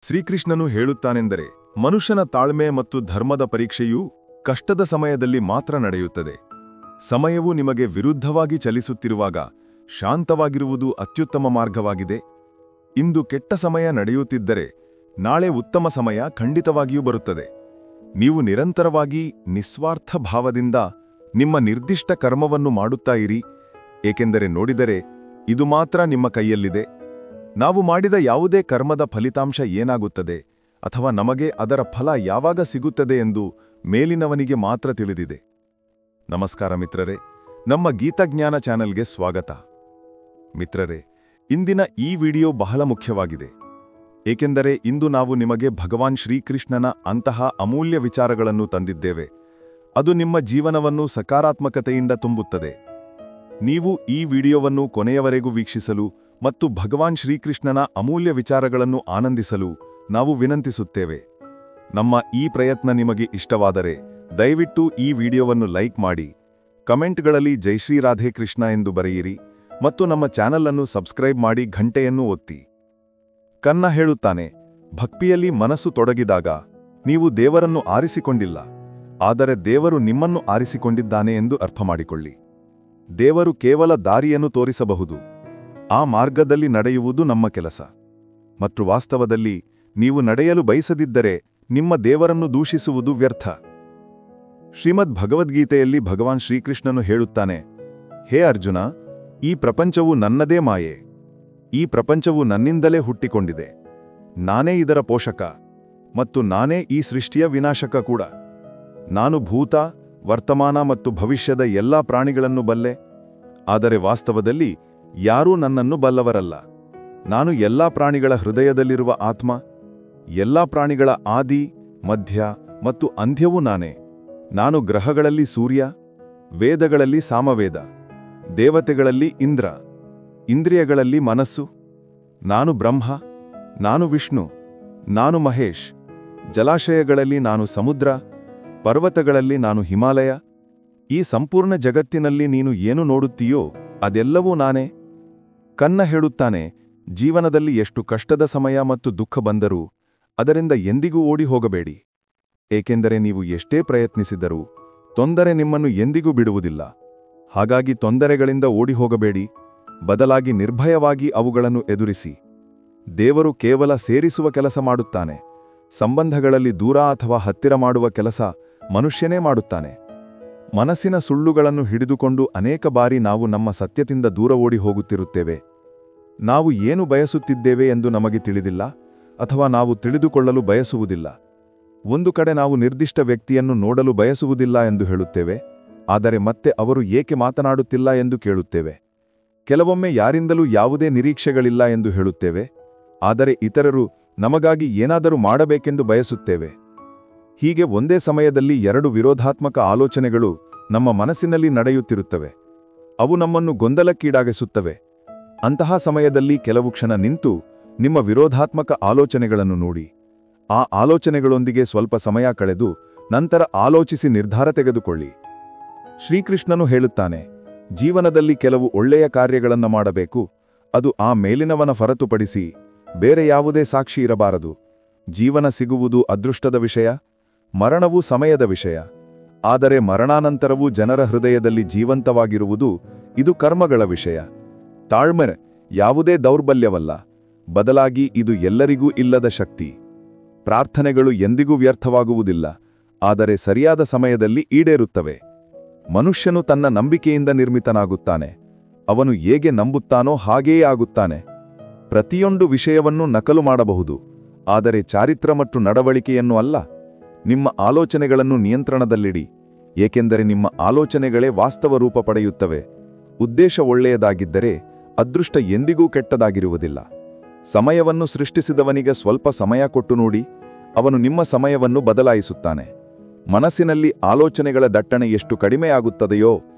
ಶ್ರೀಕೃಷ್ಣನು ಹೇಳುತ್ತಾನೆಂದರೆ ಮನುಷ್ಯನ ತಾಳ್ಮೆ ಮತ್ತು ಧರ್ಮದ ಪರೀಕ್ಷೆಯೂ ಕಷ್ಟದ ಸಮಯದಲ್ಲಿ ಮಾತ್ರ ನಡೆಯುತ್ತದೆ. ಸಮಯವು ನಿಮಗೆ ವಿರುದ್ಧವಾಗಿ ಚಲಿಸುತ್ತಿರುವಾಗ ಶಾಂತವಾಗಿರುವುದು ಅತ್ಯುತ್ತಮ ಮಾರ್ಗವಾಗಿದೆ. ಇಂದು ಕೆಟ್ಟ ಸಮಯ ನಡೆಯುತ್ತಿದ್ದರೆ ನಾಳೆ ಉತ್ತಮ ಸಮಯ ಖಂಡಿತವಾಗಿಯೂ ಬರುತ್ತದೆ. ನೀವು ನಿರಂತರವಾಗಿ ನಿಸ್ವಾರ್ಥ ಭಾವದಿಂದ ನಿಮ್ಮ ನಿರ್ದಿಷ್ಟ ಕರ್ಮವನ್ನು ಮಾಡುತ್ತಾ ಇರಿ, ಏಕೆಂದರೆ ನೋಡಿದರೆ ಇದು ಮಾತ್ರ ನಿಮ್ಮ ಕೈಯಲ್ಲಿದೆ. ನಾವು ಮಾಡಿದ ಯಾವುದೇ ಕರ್ಮದ ಫಲಿತಾಂಶ ಏನಾಗುತ್ತದೆ ಅಥವಾ ನಮಗೆ ಅದರ ಫಲ ಯಾವಾಗ ಸಿಗುತ್ತದೆ ಎಂದು ಮೇಲಿನವನಿಗೆ ಮಾತ್ರ ತಿಳಿದಿದೆ. ನಮಸ್ಕಾರ ಮಿತ್ರರೇ, ನಮ್ಮ ಗೀತಜ್ಞಾನ ಚಾನೆಲ್ಗೆ ಸ್ವಾಗತ. ಮಿತ್ರರೇ, ಇಂದಿನ ಈ ವಿಡಿಯೋ ಬಹಳ ಮುಖ್ಯವಾಗಿದೆ, ಏಕೆಂದರೆ ಇಂದು ನಾವು ನಿಮಗೆ ಭಗವಾನ್ ಶ್ರೀಕೃಷ್ಣನ ಅಂತಹ ಅಮೂಲ್ಯ ವಿಚಾರಗಳನ್ನು ತಂದಿದ್ದೇವೆ. ಅದು ನಿಮ್ಮ ಜೀವನವನ್ನು ಸಕಾರಾತ್ಮಕತೆಯಿಂದ ತುಂಬುತ್ತದೆ. ನೀವು ಈ ವಿಡಿಯೋವನ್ನು ಕೊನೆಯವರೆಗೂ ವೀಕ್ಷಿಸಲು ಮತ್ತು ಭಗವಾನ್ ಶ್ರೀಕೃಷ್ಣನ ಅಮೂಲ್ಯ ವಿಚಾರಗಳನ್ನು ಆನಂದಿಸಲು ನಾವು ವಿನಂತಿಸುತ್ತೇವೆ. ನಮ್ಮ ಈ ಪ್ರಯತ್ನ ನಿಮಗೆ ಇಷ್ಟವಾದರೆ ದಯವಿಟ್ಟು ಈ ವಿಡಿಯೋವನ್ನು ಲೈಕ್ ಮಾಡಿ, ಕಮೆಂಟ್ಗಳಲ್ಲಿ ಜೈ ಶ್ರೀ ರಾಧೆ ಕೃಷ್ಣ ಎಂದು ಬರೆಯಿರಿ ಮತ್ತು ನಮ್ಮ ಚಾನಲ್ ಅನ್ನು ಸಬ್ಸ್ಕ್ರೈಬ್ ಮಾಡಿ ಘಂಟೆಯನ್ನು ಒತ್ತಿ. ಕನ್ನ ಹೇಳುತ್ತಾನೆ, ಭಕ್ತಿಯಲ್ಲಿ ಮನಸ್ಸು ತೊಡಗಿದಾಗ ನೀವು ದೇವರನ್ನು ಆರಿಸಿಕೊಂಡಿಲ್ಲ, ಆದರೆ ದೇವರು ನಿಮ್ಮನ್ನು ಆರಿಸಿಕೊಂಡಿದ್ದಾನೆ ಎಂದು ಅರ್ಥ ಮಾಡಿಕೊಳ್ಳಿ. ದೇವರು ಕೇವಲ ದಾರಿಯನ್ನು ತೋರಿಸಬಹುದು, ಆ ಮಾರ್ಗದಲ್ಲಿ ನಡೆಯುವುದು ನಮ್ಮ ಕೆಲಸ. ಮತ್ತು ವಾಸ್ತವದಲ್ಲಿ ನೀವು ನಡೆಯಲು ಬಯಸದಿದ್ದರೆ ನಿಮ್ಮ ದೇವರನ್ನು ದೂಷಿಸುವುದು ವ್ಯರ್ಥ. ಶ್ರೀಮದ್ ಭಗವದ್ಗೀತೆಯಲ್ಲಿ ಭಗವಾನ್ ಶ್ರೀಕೃಷ್ಣನು ಹೇಳುತ್ತಾನೆ, ಹೇ ಅರ್ಜುನ, ಈ ಪ್ರಪಂಚವು ನನ್ನದೇ ಮಾಯೆ. ಈ ಪ್ರಪಂಚವು ನನ್ನಿಂದಲೇ ಹುಟ್ಟಿಕೊಂಡಿದೆ. ನಾನೇ ಇದರ ಪೋಷಕ ಮತ್ತು ನಾನೇ ಈ ಸೃಷ್ಟಿಯ ವಿನಾಶಕ ಕೂಡ. ನಾನು ಭೂತ, ವರ್ತಮಾನ ಮತ್ತು ಭವಿಷ್ಯದ ಎಲ್ಲಾ ಪ್ರಾಣಿಗಳನ್ನು ಬಲ್ಲೆ, ಆದರೆ ವಾಸ್ತವದಲ್ಲಿ ಯಾರೂ ನನ್ನನ್ನು ಬಲ್ಲವರಲ್ಲ. ನಾನು ಎಲ್ಲಾ ಪ್ರಾಣಿಗಳ ಹೃದಯದಲ್ಲಿರುವ ಆತ್ಮ. ಎಲ್ಲಾ ಪ್ರಾಣಿಗಳ ಆದಿ, ಮಧ್ಯ ಮತ್ತು ಅಂತ್ಯವೂ ನಾನೇ. ನಾನು ಗ್ರಹಗಳಲ್ಲಿ ಸೂರ್ಯ, ವೇದಗಳಲ್ಲಿ ಸಾಮವೇದ, ದೇವತೆಗಳಲ್ಲಿ ಇಂದ್ರ, ಇಂದ್ರಿಯಗಳಲ್ಲಿ ಮನಸ್ಸು. ನಾನು ಬ್ರಹ್ಮ, ನಾನು ವಿಷ್ಣು, ನಾನು ಮಹೇಶ್. ಜಲಾಶಯಗಳಲ್ಲಿ ನಾನು ಸಮುದ್ರ, ಪರ್ವತಗಳಲ್ಲಿ ನಾನು ಹಿಮಾಲಯ. ಈ ಸಂಪೂರ್ಣ ಜಗತ್ತಿನಲ್ಲಿ ನೀನು ಏನು ನೋಡುತ್ತೀಯೋ ಅದೆಲ್ಲವೂ ನಾನೇ. ಕನ್ನ ಹೇಳುತ್ತಾನೆ, ಜೀವನದಲ್ಲಿ ಎಷ್ಟು ಕಷ್ಟದ ಸಮಯ ಮತ್ತು ದುಃಖ ಬಂದರೂ ಅದರಿಂದ ಎಂದಿಗೂ ಓಡಿ ಹೋಗಬೇಡಿ, ಏಕೆಂದರೆ ನೀವು ಎಷ್ಟೇ ಪ್ರಯತ್ನಿಸಿದರೂ ತೊಂದರೆ ನಿಮ್ಮನ್ನು ಎಂದಿಗೂ ಬಿಡುವುದಿಲ್ಲ. ಹಾಗಾಗಿ ತೊಂದರೆಗಳಿಂದ ಓಡಿ ಹೋಗಬೇಡಿ, ಬದಲಾಗಿ ನಿರ್ಭಯವಾಗಿ ಅವುಗಳನ್ನು ಎದುರಿಸಿ. ದೇವರು ಕೇವಲ ಸೇರಿಸುವ ಕೆಲಸ ಮಾಡುತ್ತಾನೆ. ಸಂಬಂಧಗಳಲ್ಲಿ ದೂರ ಅಥವಾ ಹತ್ತಿರ ಮಾಡುವ ಕೆಲಸ ಮನುಷ್ಯನೇ ಮಾಡುತ್ತಾನೆ. ಮನಸ್ಸಿನ ಸುಳ್ಳುಗಳನ್ನು ಹಿಡಿದುಕೊಂಡು ಅನೇಕ ಬಾರಿ ನಾವು ನಮ್ಮ ಸತ್ಯದಿಂದ ದೂರ ಓಡಿ ಹೋಗುತ್ತಿರುತ್ತೇವೆ. ನಾವು ಏನು ಬಯಸುತ್ತಿದ್ದೇವೆ ಎಂದು ನಮಗೆ ತಿಳಿದಿಲ್ಲ ಅಥವಾ ನಾವು ತಿಳಿದುಕೊಳ್ಳಲು ಬಯಸುವುದಿಲ್ಲ. ಒಂದು ಕಡೆ ನಾವು ನಿರ್ದಿಷ್ಟ ವ್ಯಕ್ತಿಯನ್ನು ನೋಡಲು ಬಯಸುವುದಿಲ್ಲ ಎಂದು ಹೇಳುತ್ತೇವೆ, ಆದರೆ ಮತ್ತೆ ಅವರು ಏಕೆ ಮಾತನಾಡುತ್ತಿಲ್ಲ ಎಂದು ಕೇಳುತ್ತೇವೆ. ಕೆಲವೊಮ್ಮೆ ಯಾರಿಂದಲೂ ಯಾವುದೇ ನಿರೀಕ್ಷೆಗಳಿಲ್ಲ ಎಂದು ಹೇಳುತ್ತೇವೆ, ಆದರೆ ಇತರರು ನಮಗಾಗಿ ಏನಾದರೂ ಮಾಡಬೇಕೆಂದು ಬಯಸುತ್ತೇವೆ. ಹೀಗೆ ಒಂದೇ ಸಮಯದಲ್ಲಿ ಎರಡು ವಿರೋಧಾತ್ಮಕ ಆಲೋಚನೆಗಳು ನಮ್ಮ ಮನಸ್ಸಿನಲ್ಲಿ ನಡೆಯುತ್ತಿರುತ್ತವೆ. ಅವು ನಮ್ಮನ್ನು ಗೊಂದಲಕ್ಕೀಡಾಗಿಸುತ್ತವೆ. ಅಂತಹ ಸಮಯದಲ್ಲಿ ಕೆಲವು ಕ್ಷಣ ನಿಂತು ನಿಮ್ಮ ವಿರೋಧಾತ್ಮಕ ಆಲೋಚನೆಗಳನ್ನು ನೋಡಿ, ಆ ಆಲೋಚನೆಗಳೊಂದಿಗೆ ಸ್ವಲ್ಪ ಸಮಯ ಕಳೆದು ನಂತರ ಆಲೋಚಿಸಿ ನಿರ್ಧಾರ ತೆಗೆದುಕೊಳ್ಳಿ. ಶ್ರೀಕೃಷ್ಣನು ಹೇಳುತ್ತಾನೆ, ಜೀವನದಲ್ಲಿ ಕೆಲವು ಒಳ್ಳೆಯ ಕಾರ್ಯಗಳನ್ನು ಮಾಡಬೇಕು. ಅದು ಆ ಮೇಲಿನವನ ಹೊರತುಪಡಿಸಿ ಬೇರೆ ಯಾವುದೇ ಸಾಕ್ಷಿ ಇರಬಾರದು. ಜೀವನ ಸಿಗುವುದು ಅದೃಷ್ಟದ ವಿಷಯ, ಮರಣವೂ ಸಮಯದ ವಿಷಯ. ಆದರೆ ಮರಣಾನಂತರವೂ ಜನರ ಹೃದಯದಲ್ಲಿ ಜೀವಂತವಾಗಿರುವುದು ಇದು ಕರ್ಮಗಳ ವಿಷಯ. ತಾಳ್ಮೆ ಯಾವುದೇ ದೌರ್ಬಲ್ಯವಲ್ಲ, ಬದಲಾಗಿ ಇದು ಎಲ್ಲರಿಗೂ ಇಲ್ಲದ ಶಕ್ತಿ. ಪ್ರಾರ್ಥನೆಗಳು ಎಂದಿಗೂ ವ್ಯರ್ಥವಾಗುವುದಿಲ್ಲ, ಆದರೆ ಸರಿಯಾದ ಸಮಯದಲ್ಲಿ ಈಡೇರುತ್ತವೆ. ಮನುಷ್ಯನು ತನ್ನ ನಂಬಿಕೆಯಿಂದ ನಿರ್ಮಿತನಾಗುತ್ತಾನೆ. ಅವನು ಹೇಗೆ ನಂಬುತ್ತಾನೋ ಹಾಗೆಯೇ ಆಗುತ್ತಾನೆ. ಪ್ರತಿಯೊಂದು ವಿಷಯವನ್ನು ನಕಲು ಮಾಡಬಹುದು, ಆದರೆ ಚಾರಿತ್ರ ಮತ್ತು ನಡವಳಿಕೆಯನ್ನು ಅಲ್ಲ. ನಿಮ್ಮ ಆಲೋಚನೆಗಳನ್ನು ನಿಯಂತ್ರಣದಲ್ಲಿಡಿ, ಏಕೆಂದರೆ ನಿಮ್ಮ ಆಲೋಚನೆಗಳೇ ವಾಸ್ತವ ರೂಪ ಪಡೆಯುತ್ತವೆ. ಉದ್ದೇಶ ಒಳ್ಳೆಯದಾಗಿದ್ದರೆ ಅದೃಷ್ಟ ಎಂದಿಗೂ ಕೆಟ್ಟದಾಗಿರುವುದಿಲ್ಲ. ಸಮಯವನ್ನು ಸೃಷ್ಟಿಸಿದವನಿಗೆ ಸ್ವಲ್ಪ ಸಮಯ ಕೊಟ್ಟು ನೋಡಿ, ಅವನು ನಿಮ್ಮ ಸಮಯವನ್ನು ಬದಲಾಯಿಸುತ್ತಾನೆ. ಮನಸ್ಸಿನಲ್ಲಿ ಆಲೋಚನೆಗಳ ದಟ್ಟಣೆ ಎಷ್ಟು ಕಡಿಮೆಯಾಗುತ್ತದೆಯೋ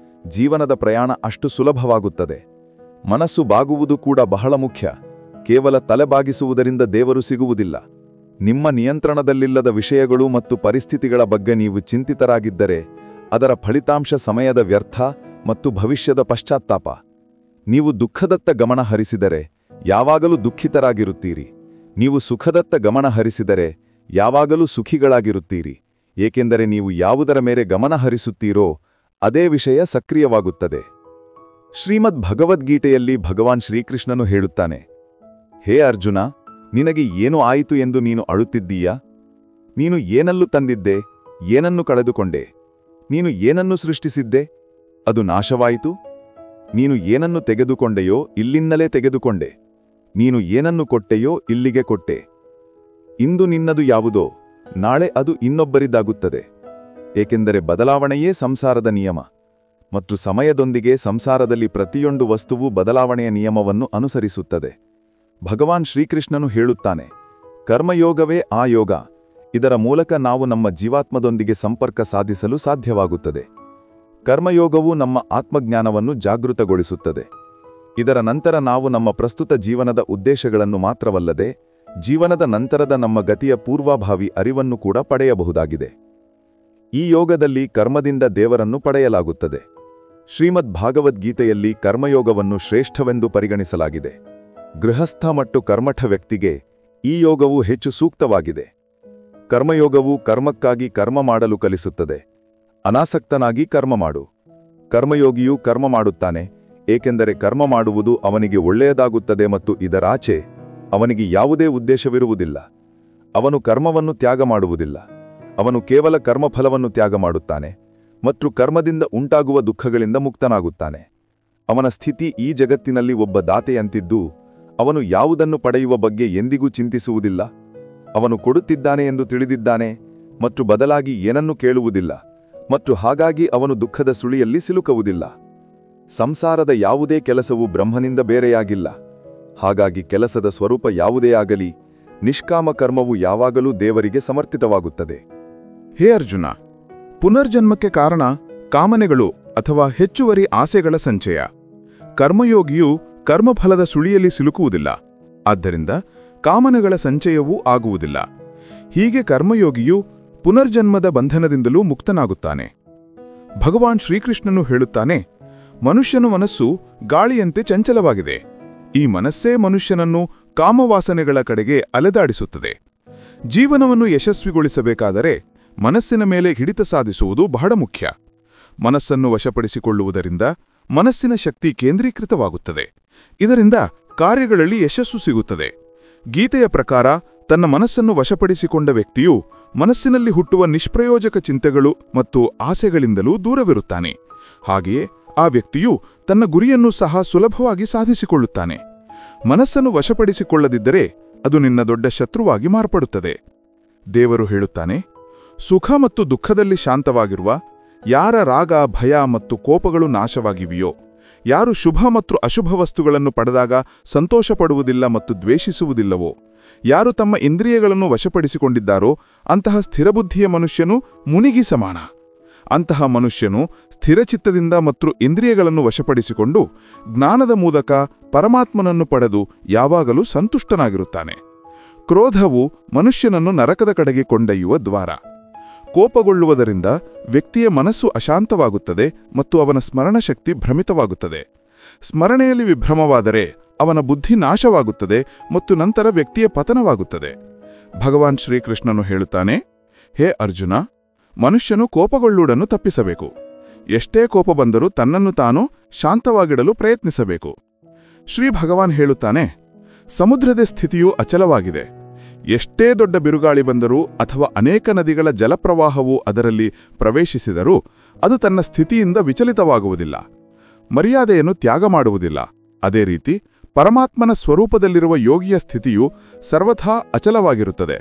ಜೀವನದ ಪ್ರಯಾಣ ಅಷ್ಟು ಸುಲಭವಾಗುತ್ತದೆ. ಮನಸ್ಸು ಬಾಗುವುದು ಕೂಡ ಬಹಳ ಮುಖ್ಯ. ಕೇವಲ ತಲೆಬಾಗಿಸುವುದರಿಂದ ದೇವರು ಸಿಗುವುದಿಲ್ಲ. ನಿಮ್ಮ ನಿಯಂತ್ರಣದಲ್ಲಿಲ್ಲದ ವಿಷಯಗಳು ಮತ್ತು ಪರಿಸ್ಥಿತಿಗಳ ಬಗ್ಗೆ ನೀವು ಚಿಂತಿತರಾಗಿದ್ದರೆ ಅದರ ಫಲಿತಾಂಶ ಸಮಯದ ವ್ಯರ್ಥ ಮತ್ತು ಭವಿಷ್ಯದ ಪಶ್ಚಾತ್ತಾಪ. ನೀವು ದುಃಖದತ್ತ ಗಮನ ಹರಿಸಿದರೆ ಯಾವಾಗಲೂ ದುಃಖಿತರಾಗಿರುತ್ತೀರಿ. ನೀವು ಸುಖದತ್ತ ಗಮನ ಹರಿಸಿದರೆ ಯಾವಾಗಲೂ ಸುಖಿಗಳಾಗಿರುತ್ತೀರಿ, ಏಕೆಂದರೆ ನೀವು ಯಾವುದರ ಮೇಲೆ ಗಮನ ಹರಿಸುತ್ತೀರೋ ಅದೇ ವಿಷಯ ಸಕ್ರಿಯವಾಗುತ್ತದೆ. ಶ್ರೀಮದ್ ಭಗವದ್ಗೀತೆಯಲ್ಲಿ ಭಗವಾನ್ ಶ್ರೀಕೃಷ್ಣನು ಹೇಳುತ್ತಾನೆ, ಹೇ ಅರ್ಜುನ, ನಿನಗೆ ಏನು ಆಯಿತು ಎಂದು ನೀನು ಅಳುತ್ತಿದ್ದೀಯಾ? ನೀನು ಏನನ್ನು ತಂದಿದ್ದೆ, ಏನನ್ನು ಕಳೆದುಕೊಂಡೆ? ನೀನು ಏನನ್ನು ಸೃಷ್ಟಿಸಿದ್ದೆ, ಅದು ನಾಶವಾಯಿತು? ನೀನು ಏನನ್ನು ತೆಗೆದುಕೊಂಡೆಯೋ ಇಲ್ಲಿಂದಲೇ ತೆಗೆದುಕೊಂಡೆ. ನೀನು ಏನನ್ನು ಕೊಟ್ಟೆಯೋ ಇಲ್ಲಿಗೆ ಕೊಟ್ಟೆ. ಇಂದು ನಿನ್ನದು ಯಾವುದೋ ನಾಳೆ ಅದು ಇನ್ನೊಬ್ಬರಿದ್ದಾಗುತ್ತದೆ. ಏಕೆಂದರೆ ಬದಲಾವಣೆಯೇ ಸಂಸಾರದ ನಿಯಮ, ಮತ್ತು ಸಮಯದೊಂದಿಗೆ ಸಂಸಾರದಲ್ಲಿ ಪ್ರತಿಯೊಂದು ವಸ್ತುವು ಬದಲಾವಣೆಯ ನಿಯಮವನ್ನು ಅನುಸರಿಸುತ್ತದೆ. ಭಗವಾನ್ ಶ್ರೀಕೃಷ್ಣನು ಹೇಳುತ್ತಾನೆ, ಕರ್ಮಯೋಗವೇ ಆ ಯೋಗ. ಇದರ ಮೂಲಕ ನಾವು ನಮ್ಮ ಜೀವಾತ್ಮದೊಂದಿಗೆ ಸಂಪರ್ಕ ಸಾಧಿಸಲು ಸಾಧ್ಯವಾಗುತ್ತದೆ. ಕರ್ಮಯೋಗವು ನಮ್ಮ ಆತ್ಮಜ್ಞಾನವನ್ನು ಜಾಗೃತಗೊಳಿಸುತ್ತದೆ. ಇದರ ನಂತರ ನಾವು ನಮ್ಮ ಪ್ರಸ್ತುತ ಜೀವನದ ಉದ್ದೇಶಗಳನ್ನು ಮಾತ್ರವಲ್ಲದೆ ಜೀವನದ ನಂತರದ ನಮ್ಮ ಗತಿಯ ಪೂರ್ವಭಾವಿ ಅರಿವನ್ನು ಕೂಡ ಪಡೆಯಬಹುದಾಗಿದೆ. ಈ ಯೋಗದಲ್ಲಿ ಕರ್ಮದಿಂದ ದೇವರನ್ನು ಪಡೆಯಲಾಗುತ್ತದೆ. ಶ್ರೀಮದ್ ಭಾಗವದ್ಗೀತೆಯಲ್ಲಿ ಕರ್ಮಯೋಗವನ್ನು ಶ್ರೇಷ್ಠವೆಂದು ಪರಿಗಣಿಸಲಾಗಿದೆ. ಗೃಹಸ್ಥ ಮತ್ತು ಕರ್ಮಠ ವ್ಯಕ್ತಿಗೆ ಈ ಯೋಗವು ಹೆಚ್ಚು ಸೂಕ್ತವಾಗಿದೆ. ಕರ್ಮಯೋಗವು ಕರ್ಮಕ್ಕಾಗಿ ಕರ್ಮ ಮಾಡಲು ಕಲಿಸುತ್ತದೆ. ಅನಾಸಕ್ತನಾಗಿ ಕರ್ಮ ಮಾಡು. ಕರ್ಮಯೋಗಿಯು ಕರ್ಮ ಮಾಡುತ್ತಾನೆ, ಏಕೆಂದರೆ ಕರ್ಮ ಮಾಡುವುದು ಅವನಿಗೆ ಒಳ್ಳೆಯದಾಗುತ್ತದೆ ಮತ್ತು ಇದರಾಚೆ ಅವನಿಗೆ ಯಾವುದೇ ಉದ್ದೇಶವಿರುವುದಿಲ್ಲ. ಅವನು ಕರ್ಮವನ್ನು ತ್ಯಾಗ ಮಾಡುವುದಿಲ್ಲ. ಅವನು ಕೇವಲ ಕರ್ಮಫಲವನ್ನು ತ್ಯಾಗ ಮಾಡುತ್ತಾನೆ ಮತ್ತು ಕರ್ಮದಿಂದ ಉಂಟಾಗುವ ದುಃಖಗಳಿಂದ ಮುಕ್ತನಾಗುತ್ತಾನೆ. ಅವನ ಸ್ಥಿತಿ ಈ ಜಗತ್ತಿನಲ್ಲಿ ಒಬ್ಬ ದಾತೆಯಂತಿದ್ದು ಅವನು ಯಾವುದನ್ನು ಪಡೆಯುವ ಬಗ್ಗೆ ಎಂದಿಗೂ ಚಿಂತಿಸುವುದಿಲ್ಲ. ಅವನು ಕೊಡುತ್ತಿದ್ದಾನೆ ಎಂದು ತಿಳಿದಿದ್ದಾನೆ ಮತ್ತು ಬದಲಾಗಿ ಏನನ್ನೂ ಕೇಳುವುದಿಲ್ಲ, ಮತ್ತು ಹಾಗಾಗಿ ಅವನು ದುಃಖದ ಸುಳಿಯಲ್ಲಿ ಸಿಲುಕುವುದಿಲ್ಲ. ಸಂಸಾರದ ಯಾವುದೇ ಕೆಲಸವು ಬ್ರಹ್ಮನಿಂದ ಬೇರೆಯಾಗಿಲ್ಲ. ಹಾಗಾಗಿ ಕೆಲಸದ ಸ್ವರೂಪ ಯಾವುದೇ ಆಗಲಿ, ನಿಷ್ಕಾಮ ಕರ್ಮವು ಯಾವಾಗಲೂ ದೇವರಿಗೆ ಸಮರ್ಪಿತವಾಗುತ್ತದೆ. ಹೇ ಅರ್ಜುನ, ಪುನರ್ಜನ್ಮಕ್ಕೆ ಕಾರಣ ಕಾಮನೆಗಳು ಅಥವಾ ಹೆಚ್ಚುವರಿ ಆಸೆಗಳ ಸಂಚಯ. ಕರ್ಮಯೋಗಿಯು ಕರ್ಮಫಲದ ಸುಳಿಯಲ್ಲಿ ಸಿಲುಕುವುದಿಲ್ಲ, ಆದ್ದರಿಂದ ಕಾಮನೆಗಳ ಸಂಚಯವೂ ಆಗುವುದಿಲ್ಲ. ಹೀಗೆ ಕರ್ಮಯೋಗಿಯು ಪುನರ್ಜನ್ಮದ ಬಂಧನದಿಂದಲೂ ಮುಕ್ತನಾಗುತ್ತಾನೆ. ಭಗವಾನ್ ಶ್ರೀಕೃಷ್ಣನು ಹೇಳುತ್ತಾನೆ, ಮನುಷ್ಯನ ಮನಸ್ಸು ಗಾಳಿಯಂತೆ ಚಂಚಲವಾಗಿದೆ. ಈ ಮನಸ್ಸೇ ಮನುಷ್ಯನನ್ನು ಕಾಮವಾಸನೆಗಳ ಕಡೆಗೆ ಅಲೆದಾಡಿಸುತ್ತದೆ. ಜೀವನವನ್ನು ಯಶಸ್ವಿಗೊಳಿಸಬೇಕಾದರೆ ಮನಸ್ಸಿನ ಮೇಲೆ ಹಿಡಿತ ಸಾಧಿಸುವುದು ಬಹಳ ಮುಖ್ಯ. ಮನಸ್ಸನ್ನು ವಶಪಡಿಸಿಕೊಳ್ಳುವುದರಿಂದ ಮನಸ್ಸಿನ ಶಕ್ತಿ ಕೇಂದ್ರೀಕೃತವಾಗುತ್ತದೆ. ಇದರಿಂದ ಕಾರ್ಯಗಳಲ್ಲಿ ಯಶಸ್ಸು ಸಿಗುತ್ತದೆ. ಗೀತೆಯ ಪ್ರಕಾರ ತನ್ನ ಮನಸ್ಸನ್ನು ವಶಪಡಿಸಿಕೊಂಡ ವ್ಯಕ್ತಿಯು ಮನಸ್ಸಿನಲ್ಲಿ ಹುಟ್ಟುವ ನಿಷ್ಪ್ರಯೋಜಕ ಚಿಂತೆಗಳು ಮತ್ತು ಆಸೆಗಳಿಂದಲೂ ದೂರವಿರುತ್ತಾನೆ. ಹಾಗೆಯೇ ಆ ವ್ಯಕ್ತಿಯು ತನ್ನ ಗುರಿಯನ್ನು ಸಹ ಸುಲಭವಾಗಿ ಸಾಧಿಸಿಕೊಳ್ಳುತ್ತಾನೆ. ಮನಸ್ಸನ್ನು ವಶಪಡಿಸಿಕೊಳ್ಳದಿದ್ದರೆ ಅದು ನಿನ್ನ ದೊಡ್ಡ ಶತ್ರುವಾಗಿ ಮಾರ್ಪಡುತ್ತದೆ. ದೇವರು ಹೇಳುತ್ತಾನೆ, ಸುಖ ಮತ್ತು ದುಃಖದಲ್ಲಿ ಶಾಂತವಾಗಿರುವ ಯಾರ ರಾಗ, ಭಯ ಮತ್ತು ಕೋಪಗಳು ನಾಶವಾಗಿವೆಯೋ, ಯಾರು ಶುಭ ಮತ್ತು ಅಶುಭ ವಸ್ತುಗಳನ್ನು ಪಡೆದಾಗ ಸಂತೋಷಪಡುವುದಿಲ್ಲ ಮತ್ತು ದ್ವೇಷಿಸುವುದಿಲ್ಲವೋ, ಯಾರು ತಮ್ಮ ಇಂದ್ರಿಯಗಳನ್ನು ವಶಪಡಿಸಿಕೊಂಡಿದ್ದಾರೋ ಅಂತಹ ಸ್ಥಿರಬುದ್ಧಿಯ ಮನುಷ್ಯನು ಮುನಿಗಿ ಸಮಾನ. ಅಂತಹ ಮನುಷ್ಯನು ಸ್ಥಿರಚಿತ್ತದಿಂದ ಮತ್ತು ಇಂದ್ರಿಯಗಳನ್ನು ವಶಪಡಿಸಿಕೊಂಡು ಜ್ಞಾನದ ಮೂಲಕ ಪರಮಾತ್ಮನನ್ನು ಪಡೆದು ಯಾವಾಗಲೂ ಸಂತುಷ್ಟನಾಗಿರುತ್ತಾನೆ. ಕ್ರೋಧವು ಮನುಷ್ಯನನ್ನು ನರಕದ ಕಡೆಗೆ ಕೊಂಡೊಯ್ಯುವ ದ್ವಾರ. ಕೋಪಗೊಳ್ಳುವುದರಿಂದ ವ್ಯಕ್ತಿಯ ಮನಸ್ಸು ಅಶಾಂತವಾಗುತ್ತದೆ ಮತ್ತು ಅವನ ಸ್ಮರಣಶಕ್ತಿ ಭ್ರಮಿತವಾಗುತ್ತದೆ. ಸ್ಮರಣೆಯಲ್ಲಿ ವಿಭ್ರಮವಾದರೆ ಅವನ ಬುದ್ಧಿ ನಾಶವಾಗುತ್ತದೆ ಮತ್ತು ನಂತರ ವ್ಯಕ್ತಿಯ ಪತನವಾಗುತ್ತದೆ. ಭಗವಾನ್ ಶ್ರೀಕೃಷ್ಣನು ಹೇಳುತ್ತಾನೆ, ಹೇ ಅರ್ಜುನ, ಮನುಷ್ಯನು ಕೋಪಗೊಳ್ಳುವುದನ್ನು ತಪ್ಪಿಸಬೇಕು. ಎಷ್ಟೇ ಕೋಪ ಬಂದರೂ ತನ್ನನ್ನು ತಾನು ಶಾಂತವಾಗಿಡಲು ಪ್ರಯತ್ನಿಸಬೇಕು. ಶ್ರೀ ಭಗವಾನ್ ಹೇಳುತ್ತಾನೆ, ಸಮುದ್ರದ ಸ್ಥಿತಿಯು ಅಚಲವಾಗಿದೆ. ಎಷ್ಟೇ ದೊಡ್ಡ ಬಿರುಗಾಳಿ ಬಂದರೂ ಅಥವಾ ಅನೇಕ ನದಿಗಳ ಜಲಪ್ರವಾಹವು ಅದರಲ್ಲಿ ಪ್ರವೇಶಿಸಿದರೂ ಅದು ತನ್ನ ಸ್ಥಿತಿಯಿಂದ ವಿಚಲಿತವಾಗುವುದಿಲ್ಲ. ಮರ್ಯಾದೆಯನ್ನು ತ್ಯಾಗ ಮಾಡುವುದಿಲ್ಲ. ಅದೇ ರೀತಿ ಪರಮಾತ್ಮನ ಸ್ವರೂಪದಲ್ಲಿರುವ ಯೋಗಿಯ ಸ್ಥಿತಿಯು ಸರ್ವಥಾ ಅಚಲವಾಗಿರುತ್ತದೆ.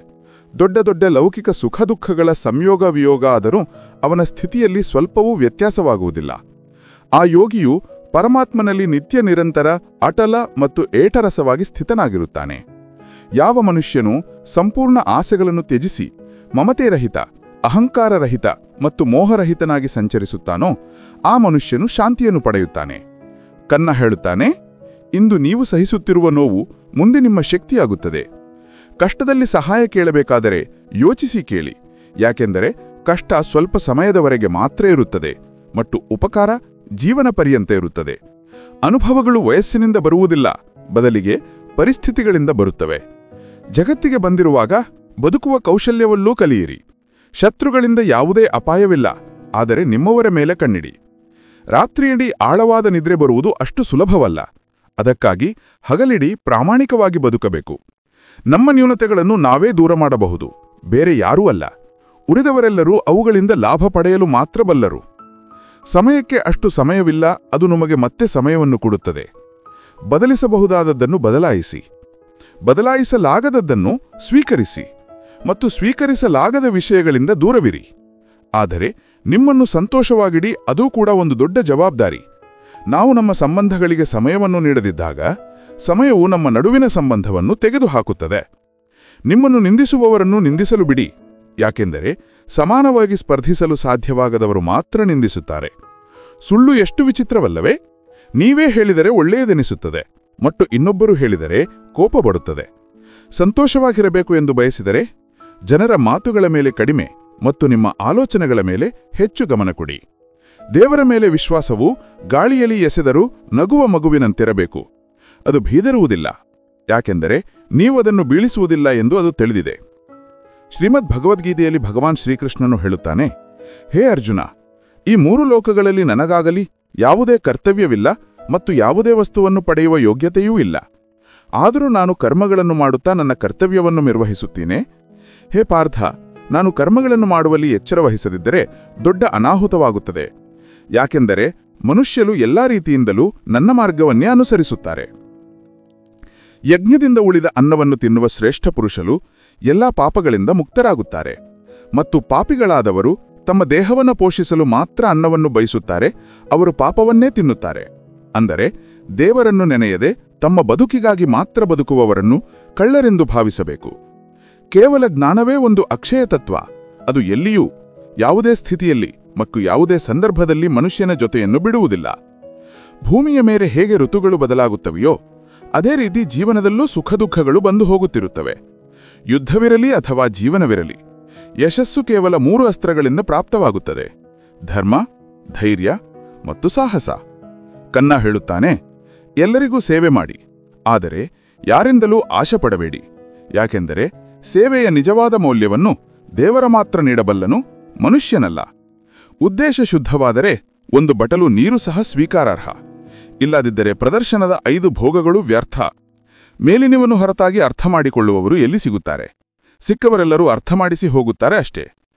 ದೊಡ್ಡ ದೊಡ್ಡ ಲೌಕಿಕ ಸುಖ ದುಃಖಗಳ ಸಂಯೋಗ ವಿಯೋಗ ಆದರೂ ಅವನ ಸ್ಥಿತಿಯಲ್ಲಿ ಸ್ವಲ್ಪವೂ ವ್ಯತ್ಯಾಸವಾಗುವುದಿಲ್ಲ. ಆ ಯೋಗಿಯು ಪರಮಾತ್ಮನಲ್ಲಿ ನಿತ್ಯ ನಿರಂತರ ಅಟಲ ಮತ್ತು ಏಟರಸವಾಗಿ ಸ್ಥಿತನಾಗಿರುತ್ತಾನೆ. ಯಾವ ಮನುಷ್ಯನು ಸಂಪೂರ್ಣ ಆಸೆಗಳನ್ನು ತ್ಯಜಿಸಿ ಮಮತೆರಹಿತ, ಅಹಂಕಾರರಹಿತ ಮತ್ತು ಮೋಹರಹಿತನಾಗಿ ಸಂಚರಿಸುತ್ತಾನೋ ಆ ಮನುಷ್ಯನು ಶಾಂತಿಯನ್ನು ಪಡೆಯುತ್ತಾನೆ. ಕನ್ನ ಹೇಳುತ್ತಾನೆ, ಇಂದು ನೀವು ಸಹಿಸುತ್ತಿರುವ ನೋವು ಮುಂದೆ ನಿಮ್ಮ ಶಕ್ತಿಯಾಗುತ್ತದೆ. ಕಷ್ಟದಲ್ಲಿ ಸಹಾಯ ಕೇಳಬೇಕಾದರೆ ಯೋಚಿಸಿ ಕೇಳಿ, ಯಾಕೆಂದರೆ ಕಷ್ಟ ಸ್ವಲ್ಪ ಸಮಯದವರೆಗೆ ಮಾತ್ರ ಇರುತ್ತದೆ ಮತ್ತು ಉಪಕಾರ ಜೀವನ ಪರ್ಯಂತ ಇರುತ್ತದೆ. ಅನುಭವಗಳು ವಯಸ್ಸಿನಿಂದ ಬರುವುದಿಲ್ಲ, ಬದಲಿಗೆ ಪರಿಸ್ಥಿತಿಗಳಿಂದ ಬರುತ್ತವೆ. ಜಗತ್ತಿಗೆ ಬಂದಿರುವಾಗ ಬದುಕುವ ಕೌಶಲ್ಯವಲ್ಲೂ ಕಲಿಯಿರಿ. ಶತ್ರುಗಳಿಂದ ಯಾವುದೇ ಅಪಾಯವಿಲ್ಲ, ಆದರೆ ನಿಮ್ಮವರ ಮೇಲೆ ಕಣ್ಣಿಡಿ. ರಾತ್ರಿಯಿಡೀ ಆಳವಾದ ನಿದ್ರೆ ಬರುವುದು ಅಷ್ಟು ಸುಲಭವಲ್ಲ. ಅದಕ್ಕಾಗಿ ಹಗಲಿಡೀ ಪ್ರಾಮಾಣಿಕವಾಗಿ ಬದುಕಬೇಕು. ನಮ್ಮ ನ್ಯೂನತೆಗಳನ್ನು ನಾವೇ ದೂರ ಮಾಡಬಹುದು, ಬೇರೆ ಯಾರೂ ಅಲ್ಲ. ಉಳಿದವರೆಲ್ಲರೂ ಅವುಗಳಿಂದ ಲಾಭ ಪಡೆಯಲು ಮಾತ್ರ ಬಲ್ಲರು. ಸಮಯಕ್ಕೆ ಅಷ್ಟು ಸಮಯವಿಲ್ಲ, ಅದು ನಮಗೆ ಮತ್ತೆ ಸಮಯವನ್ನು ಕೊಡುತ್ತದೆ. ಬದಲಿಸಬಹುದಾದದ್ದನ್ನು ಬದಲಾಯಿಸಿ, ಬದಲಾಯಿಸಲಾಗದದ್ದನ್ನು ಸ್ವೀಕರಿಸಿ ಮತ್ತು ಸ್ವೀಕರಿಸಲಾಗದ ವಿಷಯಗಳಿಂದ ದೂರವಿರಿ. ಆದರೆ ನಿಮ್ಮನ್ನು ಸಂತೋಷವಾಗಿಡಿ, ಅದೂ ಕೂಡ ಒಂದು ದೊಡ್ಡ ಜವಾಬ್ದಾರಿ. ನಾವು ನಮ್ಮ ಸಂಬಂಧಗಳಿಗೆ ಸಮಯವನ್ನು ನೀಡದಿದ್ದಾಗ ಸಮಯವು ನಮ್ಮ ನಡುವಿನ ಸಂಬಂಧವನ್ನು ತೆಗೆದುಹಾಕುತ್ತದೆ. ನಿಮ್ಮನ್ನು ನಿಂದಿಸುವವರನ್ನು ನಿಂದಿಸಲು ಬಿಡಿ, ಯಾಕೆಂದರೆ ಸಮಾನವಾಗಿ ಸ್ಪರ್ಧಿಸಲು ಸಾಧ್ಯವಾಗದವರು ಮಾತ್ರ ನಿಂದಿಸುತ್ತಾರೆ. ಸುಳ್ಳು ಎಷ್ಟು ವಿಚಿತ್ರವಲ್ಲವೇ? ನೀವೇ ಹೇಳಿದರೆ ಒಳ್ಳೆಯದೆನಿಸುತ್ತದೆ ಮತ್ತು ಇನ್ನೊಬ್ಬರು ಹೇಳಿದರೆ ಕೋಪ ಬರುತ್ತದೆ. ಸಂತೋಷವಾಗಿರಬೇಕು ಎಂದು ಬಯಸಿದರೆ ಜನರ ಮಾತುಗಳ ಮೇಲೆ ಕಡಿಮೆ ಮತ್ತು ನಿಮ್ಮ ಆಲೋಚನೆಗಳ ಮೇಲೆ ಹೆಚ್ಚು ಗಮನ ಕೊಡಿ. ದೇವರ ಮೇಲೆ ವಿಶ್ವಾಸವು ಗಾಳಿಯಲ್ಲಿ ಎಸೆದರೂ ನಗುವ ಮಗುವಿನಂತಿರಬೇಕು. ಅದು ಭೀದರುವುದಿಲ್ಲ, ಯಾಕೆಂದರೆ ನೀವು ಅದನ್ನು ಬೀಳಿಸುವುದಿಲ್ಲ ಎಂದು ಅದು ತಿಳಿದಿದೆ. ಶ್ರೀಮದ್ ಭಗವದ್ಗೀತೆಯಲ್ಲಿ ಭಗವಾನ್ ಶ್ರೀಕೃಷ್ಣನು ಹೇಳುತ್ತಾನೆ, ಹೇ ಅರ್ಜುನ, ಈ 3 ಲೋಕಗಳಲ್ಲಿ ನನಗಾಗಲಿ ಯಾವುದೇ ಕರ್ತವ್ಯವಿಲ್ಲ ಮತ್ತು ಯಾವುದೇ ವಸ್ತುವನ್ನು ಪಡೆಯುವ ಯೋಗ್ಯತೆಯೂ ಇಲ್ಲ. ಆದರೂ ನಾನು ಕರ್ಮಗಳನ್ನು ಮಾಡುತ್ತಾ ನನ್ನ ಕರ್ತವ್ಯವನ್ನು ನಿರ್ವಹಿಸುತ್ತೇನೆ. ಹೇ ಪಾರ್ಥ, ನಾನು ಕರ್ಮಗಳನ್ನು ಮಾಡುವಲ್ಲಿ ಎಚ್ಚರ ವಹಿಸದಿದ್ದರೆ ದೊಡ್ಡ ಅನಾಹುತವಾಗುತ್ತದೆ. ಯಾಕೆಂದರೆ ಮನುಷ್ಯರು ಎಲ್ಲಾ ರೀತಿಯಿಂದಲೂ ನನ್ನ ಮಾರ್ಗವನ್ನೇ ಅನುಸರಿಸುತ್ತಾರೆ. ಯಜ್ಞದಿಂದ ಉಳಿದ ಅನ್ನವನ್ನು ತಿನ್ನುವ ಶ್ರೇಷ್ಠ ಪುರುಷರು ಎಲ್ಲಾ ಪಾಪಗಳಿಂದ ಮುಕ್ತರಾಗುತ್ತಾರೆ. ಮತ್ತು ಪಾಪಿಗಳಾದವರು ತಮ್ಮ ದೇಹವನ್ನು ಪೋಷಿಸಲು ಮಾತ್ರ ಅನ್ನವನ್ನು ಬಯಸುತ್ತಾರೆ, ಅವರು ಪಾಪವನ್ನೇ ತಿನ್ನುತ್ತಾರೆ. ಅಂದರೆ ದೇವರನ್ನು ನೆನೆಯದೆ ತಮ್ಮ ಬದುಕಿಗಾಗಿ ಮಾತ್ರ ಬದುಕುವವರನ್ನು ಕಳ್ಳರೆಂದು ಭಾವಿಸಬೇಕು. ಕೇವಲ ಜ್ಞಾನವೇ ಒಂದು ಅಕ್ಷಯ ತತ್ವ. ಅದು ಎಲ್ಲಿಯೂ, ಯಾವುದೇ ಸ್ಥಿತಿಯಲ್ಲಿ ಮತ್ತು ಯಾವುದೇ ಸಂದರ್ಭದಲ್ಲಿ ಮನುಷ್ಯನ ಜೊತೆಯನ್ನು ಬಿಡುವುದಿಲ್ಲ. ಭೂಮಿಯ ಮೇಲೆ ಹೇಗೆ ಋತುಗಳು ಬದಲಾಗುತ್ತವೆಯೋ ಅದೇ ರೀತಿ ಜೀವನದಲ್ಲೂ ಸುಖದುಃಖಗಳು ಬಂದು ಹೋಗುತ್ತಿರುತ್ತವೆ. ಯುದ್ಧವಿರಲಿ ಅಥವಾ ಜೀವನವಿರಲಿ, ಯಶಸ್ಸು ಕೇವಲ 3 ಅಸ್ತ್ರಗಳಿಂದ ಪ್ರಾಪ್ತವಾಗುತ್ತದೆ: ಧರ್ಮ, ಧೈರ್ಯ ಮತ್ತು ಸಾಹಸ. ಕನ್ನ ಹೇಳುತ್ತಾನೆ, ಎಲ್ಲರಿಗೂ ಸೇವೆ ಮಾಡಿ, ಆದರೆ ಯಾರಿಂದಲೂ ಆಶೆ ಪಡಬೇಡಿ. ಯಾಕೆಂದರೆ ಸೇವೆಯ ನಿಜವಾದ ಮೌಲ್ಯವನ್ನು ದೇವರ ಮಾತ್ರ ನೀಡಬಲ್ಲನು, ಮನುಷ್ಯನಲ್ಲ. ಉದ್ದೇಶ ಶುದ್ಧವಾದರೆ ಒಂದು ಬಟಲು ನೀರು ಸಹ ಸ್ವೀಕಾರಾರ್ಹ. ಇಲ್ಲದಿದ್ದರೆ ಪ್ರದರ್ಶನದ 5 ಭೋಗಗಳು ವ್ಯರ್ಥ. ಮೇಲಿನವನ್ನು ಹೊರತಾಗಿ ಅರ್ಥ ಮಾಡಿಕೊಳ್ಳುವವರು ಎಲ್ಲಿ ಸಿಗುತ್ತಾರೆ? ಸಿಕ್ಕವರೆಲ್ಲರೂ ಅರ್ಥ ಮಾಡಿಸಿ ಹೋಗುತ್ತಾರೆ ಅಷ್ಟೇ.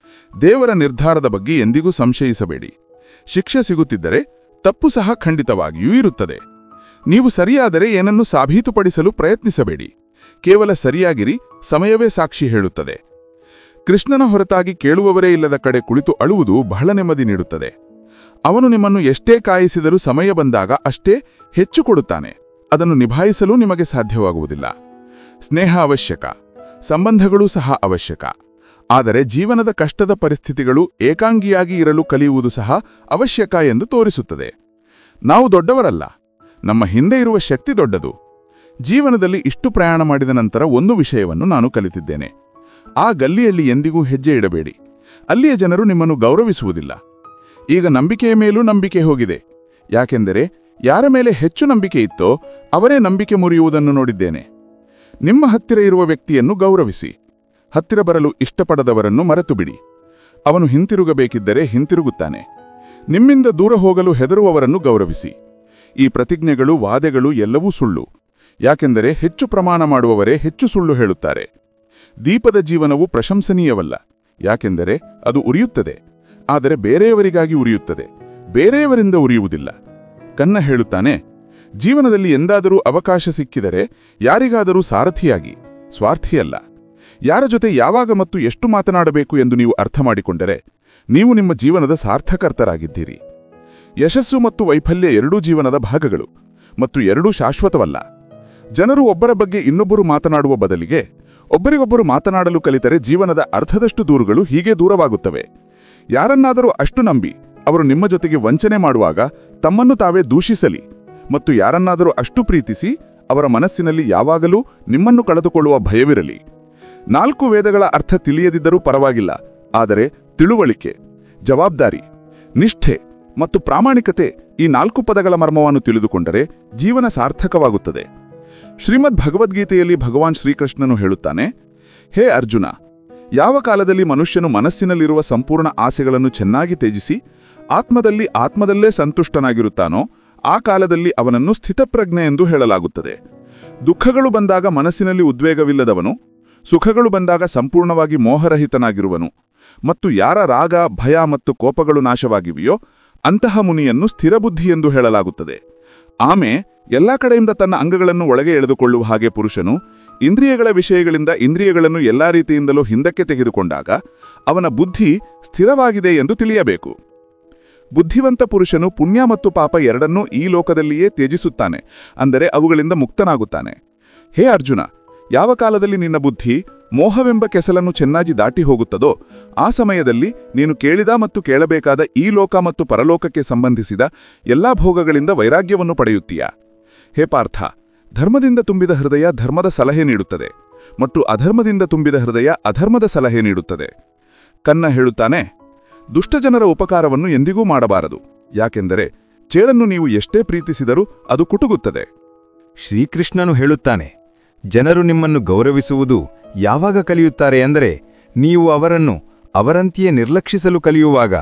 ದೇವರ ನಿರ್ಧಾರದ ಬಗ್ಗೆ ಎಂದಿಗೂ ಸಂಶಯಿಸಬೇಡಿ. ಶಿಕ್ಷೆ ಸಿಗುತ್ತಿದ್ದರೆ ತಪ್ಪು ಸಹ ಖಂಡಿತವಾಗಿಯೂ ಇರುತ್ತದೆ. ನೀವು ಸರಿಯಾದರೆ ಏನನ್ನು ಸಾಬೀತುಪಡಿಸಲು ಪ್ರಯತ್ನಿಸಬೇಡಿ. ಕೇವಲ ಸರಿಯಾಗಿರಿ, ಸಮಯವೇ ಸಾಕ್ಷಿ ಹೇಳುತ್ತದೆ. ಕೃಷ್ಣನ ಹೊರತಾಗಿ ಕೇಳುವವರೇ ಇಲ್ಲದ ಕಡೆ ಕುಳಿತು ಅಳುವುದು ಬಹಳ ನೆಮ್ಮದಿ ನೀಡುತ್ತದೆ. ಅವನು ನಿಮ್ಮನ್ನು ಎಷ್ಟೇ ಕಾಯಿಸಿದರೂ ಸಮಯ ಬಂದಾಗ ಅಷ್ಟೇ ಹೆಚ್ಚು ಕೊಡುತ್ತಾನೆ. ಅದನ್ನು ನಿಭಾಯಿಸಲು ನಿಮಗೆ ಸಾಧ್ಯವಾಗುವುದಿಲ್ಲ. ಸ್ನೇಹ ಅವಶ್ಯಕ, ಸಂಬಂಧಗಳೂ ಸಹ ಅವಶ್ಯಕ. ಆದರೆ ಜೀವನದ ಕಷ್ಟದ ಪರಿಸ್ಥಿತಿಗಳು ಏಕಾಂಗಿಯಾಗಿ ಇರಲು ಕಲಿಯುವುದು ಸಹ ಅವಶ್ಯಕ ಎಂದು ತೋರಿಸುತ್ತದೆ. ನಾವು ದೊಡ್ಡವರಲ್ಲ, ನಮ್ಮ ಹಿಂದೆ ಇರುವ ಶಕ್ತಿ ದೊಡ್ಡದು. ಜೀವನದಲ್ಲಿ ಇಷ್ಟು ಪ್ರಯಾಣ ಮಾಡಿದ ನಂತರ ಒಂದು ವಿಷಯವನ್ನು ನಾನು ಕಲಿತಿದ್ದೇನೆ: ಆ ಗಲ್ಲಿಯಲ್ಲಿ ಎಂದಿಗೂ ಹೆಜ್ಜೆ ಇಡಬೇಡಿ. ಅಲ್ಲಿಯ ಜನರು ನಿಮ್ಮನ್ನು ಗೌರವಿಸುವುದಿಲ್ಲ. ಈಗ ನಂಬಿಕೆಯ ಮೇಲೂ ನಂಬಿಕೆ ಹೋಗಿದೆ. ಯಾಕೆಂದರೆ ಯಾರ ಮೇಲೆ ಹೆಚ್ಚು ನಂಬಿಕೆ ಇತ್ತೋ ಅವರೇ ನಂಬಿಕೆ ಮುರಿಯುವುದನ್ನು ನೋಡಿದ್ದೇನೆ. ನಿಮ್ಮ ಹತ್ತಿರ ಇರುವ ವ್ಯಕ್ತಿಯನ್ನು ಗೌರವಿಸಿ. ಹತ್ತಿರ ಬರಲು ಇಷ್ಟಪಡದವರನ್ನು ಮರೆತು ಬಿಡಿ. ಅವನು ಹಿಂತಿರುಗಬೇಕಿದ್ದರೆ ಹಿಂತಿರುಗುತ್ತಾನೆ. ನಿಮ್ಮಿಂದ ದೂರ ಹೋಗಲು ಹೆದರುವವರನ್ನು ಗೌರವಿಸಿ. ಈ ಪ್ರತಿಜ್ಞೆಗಳು, ವಾದೆಗಳು ಎಲ್ಲವೂ ಸುಳ್ಳು. ಯಾಕೆಂದರೆ ಹೆಚ್ಚು ಪ್ರಮಾಣ ಮಾಡುವವರೇ ಹೆಚ್ಚು ಸುಳ್ಳು ಹೇಳುತ್ತಾರೆ. ದೀಪದ ಜೀವನವು ಪ್ರಶಂಸನೀಯವಲ್ಲ, ಯಾಕೆಂದರೆ ಅದು ಉರಿಯುತ್ತದೆ, ಆದರೆ ಬೇರೆಯವರಿಗಾಗಿ ಉರಿಯುತ್ತದೆ, ಬೇರೆಯವರಿಂದ ಉರಿಯುವುದಿಲ್ಲ. ಕನ್ನ ಹೇಳುತ್ತಾನೆ, ಜೀವನದಲ್ಲಿ ಎಂದಾದರೂ ಅವಕಾಶ ಸಿಕ್ಕಿದರೆ ಯಾರಿಗಾದರೂ ಸಾರಥಿಯಾಗಿ, ಸ್ವಾರ್ಥಿಯಲ್ಲ. ಯಾರ ಜೊತೆ ಯಾವಾಗ ಮತ್ತು ಎಷ್ಟು ಮಾತನಾಡಬೇಕು ಎಂದು ನೀವು ಅರ್ಥ ಮಾಡಿಕೊಂಡರೆ ನೀವು ನಿಮ್ಮ ಜೀವನದ ಸಾರ್ಥಕರ್ತರಾಗಿದ್ದೀರಿ. ಯಶಸ್ಸು ಮತ್ತು ವೈಫಲ್ಯ ಎರಡೂ ಜೀವನದ ಭಾಗಗಳು ಮತ್ತು ಎರಡೂ ಶಾಶ್ವತವಲ್ಲ. ಜನರು ಒಬ್ಬರ ಬಗ್ಗೆ ಇನ್ನೊಬ್ಬರು ಮಾತನಾಡುವ ಬದಲಿಗೆ ಒಬ್ಬರಿಗೊಬ್ಬರು ಮಾತನಾಡಲು ಕಲಿತರೆ ಜೀವನದ ಅರ್ಧದಷ್ಟು ದೂರುಗಳು ಹೀಗೆ ದೂರವಾಗುತ್ತವೆ. ಯಾರನ್ನಾದರೂ ಅಷ್ಟು ನಂಬಿ ಅವರು ನಿಮ್ಮ ಜೊತೆಗೆ ವಂಚನೆ ಮಾಡುವಾಗ ತಮ್ಮನ್ನು ತಾವೇ ದೂಷಿಸಲಿ, ಮತ್ತು ಯಾರನ್ನಾದರೂ ಅಷ್ಟು ಪ್ರೀತಿಸಿ ಅವರ ಮನಸ್ಸಿನಲ್ಲಿ ಯಾವಾಗಲೂ ನಿಮ್ಮನ್ನು ಕಳೆದುಕೊಳ್ಳುವ ಭಯವಿರಲಿ. 4 ವೇದಗಳ ಅರ್ಥ ತಿಳಿಯದಿದ್ದರೂ ಪರವಾಗಿಲ್ಲ, ಆದರೆ ತಿಳುವಳಿಕೆ, ಜವಾಬ್ದಾರಿ, ನಿಷ್ಠೆ ಮತ್ತು ಪ್ರಾಮಾಣಿಕತೆ, ಈ 4 ಪದಗಳ ಮರ್ಮವನ್ನು ತಿಳಿದುಕೊಂಡರೆ ಜೀವನ ಸಾರ್ಥಕವಾಗುತ್ತದೆ. ಶ್ರೀಮದ್ ಭಗವದ್ಗೀತೆಯಲ್ಲಿ ಭಗವಾನ್ ಶ್ರೀಕೃಷ್ಣನು ಹೇಳುತ್ತಾನೆ, ಹೇ ಅರ್ಜುನ, ಯಾವ ಕಾಲದಲ್ಲಿ ಮನುಷ್ಯನು ಮನಸ್ಸಿನಲ್ಲಿರುವ ಸಂಪೂರ್ಣ ಆಸೆಗಳನ್ನು ಚೆನ್ನಾಗಿ ತ್ಯಜಿಸಿ ಆತ್ಮದಲ್ಲೇ ಸಂತುಷ್ಟನಾಗಿರುತ್ತಾನೋ ಆ ಕಾಲದಲ್ಲಿ ಅವನನ್ನು ಸ್ಥಿತಪ್ರಜ್ಞೆ ಎಂದು ಹೇಳಲಾಗುತ್ತದೆ. ದುಃಖಗಳು ಬಂದಾಗ ಮನಸ್ಸಿನಲ್ಲಿ ಉದ್ವೇಗವಿಲ್ಲದವನು, ಸುಖಗಳು ಬಂದಾಗ ಸಂಪೂರ್ಣವಾಗಿ ಮೋಹರಹಿತನಾಗಿರುವನು, ಮತ್ತು ಯಾರ ರಾಗ, ಭಯ ಮತ್ತು ಕೋಪಗಳು ನಾಶವಾಗಿವೆಯೋ ಅಂತಹ ಮುನಿಯನ್ನು ಸ್ಥಿರಬುದ್ಧಿ ಎಂದು ಹೇಳಲಾಗುತ್ತದೆ. ಆಮೆ ಎಲ್ಲಾ ಕಡೆಯಿಂದ ತನ್ನ ಅಂಗಗಳನ್ನು ಒಳಗೆ ಎಳೆದುಕೊಳ್ಳುವ ಹಾಗೆ ಪುರುಷನು ಇಂದ್ರಿಯಗಳ ವಿಷಯಗಳಿಂದ ಇಂದ್ರಿಯಗಳನ್ನು ಎಲ್ಲಾ ರೀತಿಯಿಂದಲೂ ಹಿಂದಕ್ಕೆ ತೆಗೆದುಕೊಂಡಾಗ ಅವನ ಬುದ್ಧಿ ಸ್ಥಿರವಾಗಿದೆ ಎಂದು ತಿಳಿಯಬೇಕು. ಬುದ್ಧಿವಂತ ಪುರುಷನು ಪುಣ್ಯ ಮತ್ತು ಪಾಪ ಎರಡನ್ನೂ ಈ ಲೋಕದಲ್ಲಿಯೇ ತ್ಯಜಿಸುತ್ತಾನೆ, ಅಂದರೆ ಅವುಗಳಿಂದ ಮುಕ್ತನಾಗುತ್ತಾನೆ. ಹೇ ಅರ್ಜುನ, ಯಾವ ಕಾಲದಲ್ಲಿ ನಿನ್ನ ಬುದ್ಧಿ ಮೋಹವೆಂಬ ಕೆಸಲನ್ನು ಚೆನ್ನಾಗಿ ದಾಟಿ ಹೋಗುತ್ತದೋ ಆ ಸಮಯದಲ್ಲಿ ನೀನು ಕೇಳಿದ ಮತ್ತು ಕೇಳಬೇಕಾದ ಈ ಲೋಕ ಮತ್ತು ಪರಲೋಕಕ್ಕೆ ಸಂಬಂಧಿಸಿದ ಎಲ್ಲಾ ಭೋಗಗಳಿಂದ ವೈರಾಗ್ಯವನ್ನು ಪಡೆಯುತ್ತೀಯ. ಹೇ ಪಾರ್ಥ, ಧರ್ಮದಿಂದ ತುಂಬಿದ ಹೃದಯ ಧರ್ಮದ ಸಲಹೆ ನೀಡುತ್ತದೆ ಮತ್ತು ಅಧರ್ಮದಿಂದ ತುಂಬಿದ ಹೃದಯ ಅಧರ್ಮದ ಸಲಹೆ ನೀಡುತ್ತದೆ. ಕನ್ನ ಹೇಳುತ್ತಾನೆ, ದುಷ್ಟಜನರ ಉಪಕಾರವನ್ನು ಎಂದಿಗೂ ಮಾಡಬಾರದು, ಯಾಕೆಂದರೆ ಚೇಳನ್ನು ನೀವು ಎಷ್ಟೇ ಪ್ರೀತಿಸಿದರೂ ಅದು ಕುಟುಗುತ್ತದೆ. ಶ್ರೀಕೃಷ್ಣನು ಹೇಳುತ್ತಾನೆ, ಜನರು ನಿಮ್ಮನ್ನು ಗೌರವಿಸುವುದು ಯಾವಾಗ ಕಲಿಯುತ್ತಾರೆ ಅಂದರೆ ನೀವು ಅವರನ್ನು ಅವರಂತೆಯೇ ನಿರ್ಲಕ್ಷಿಸಲು ಕಲಿಯುವಾಗ.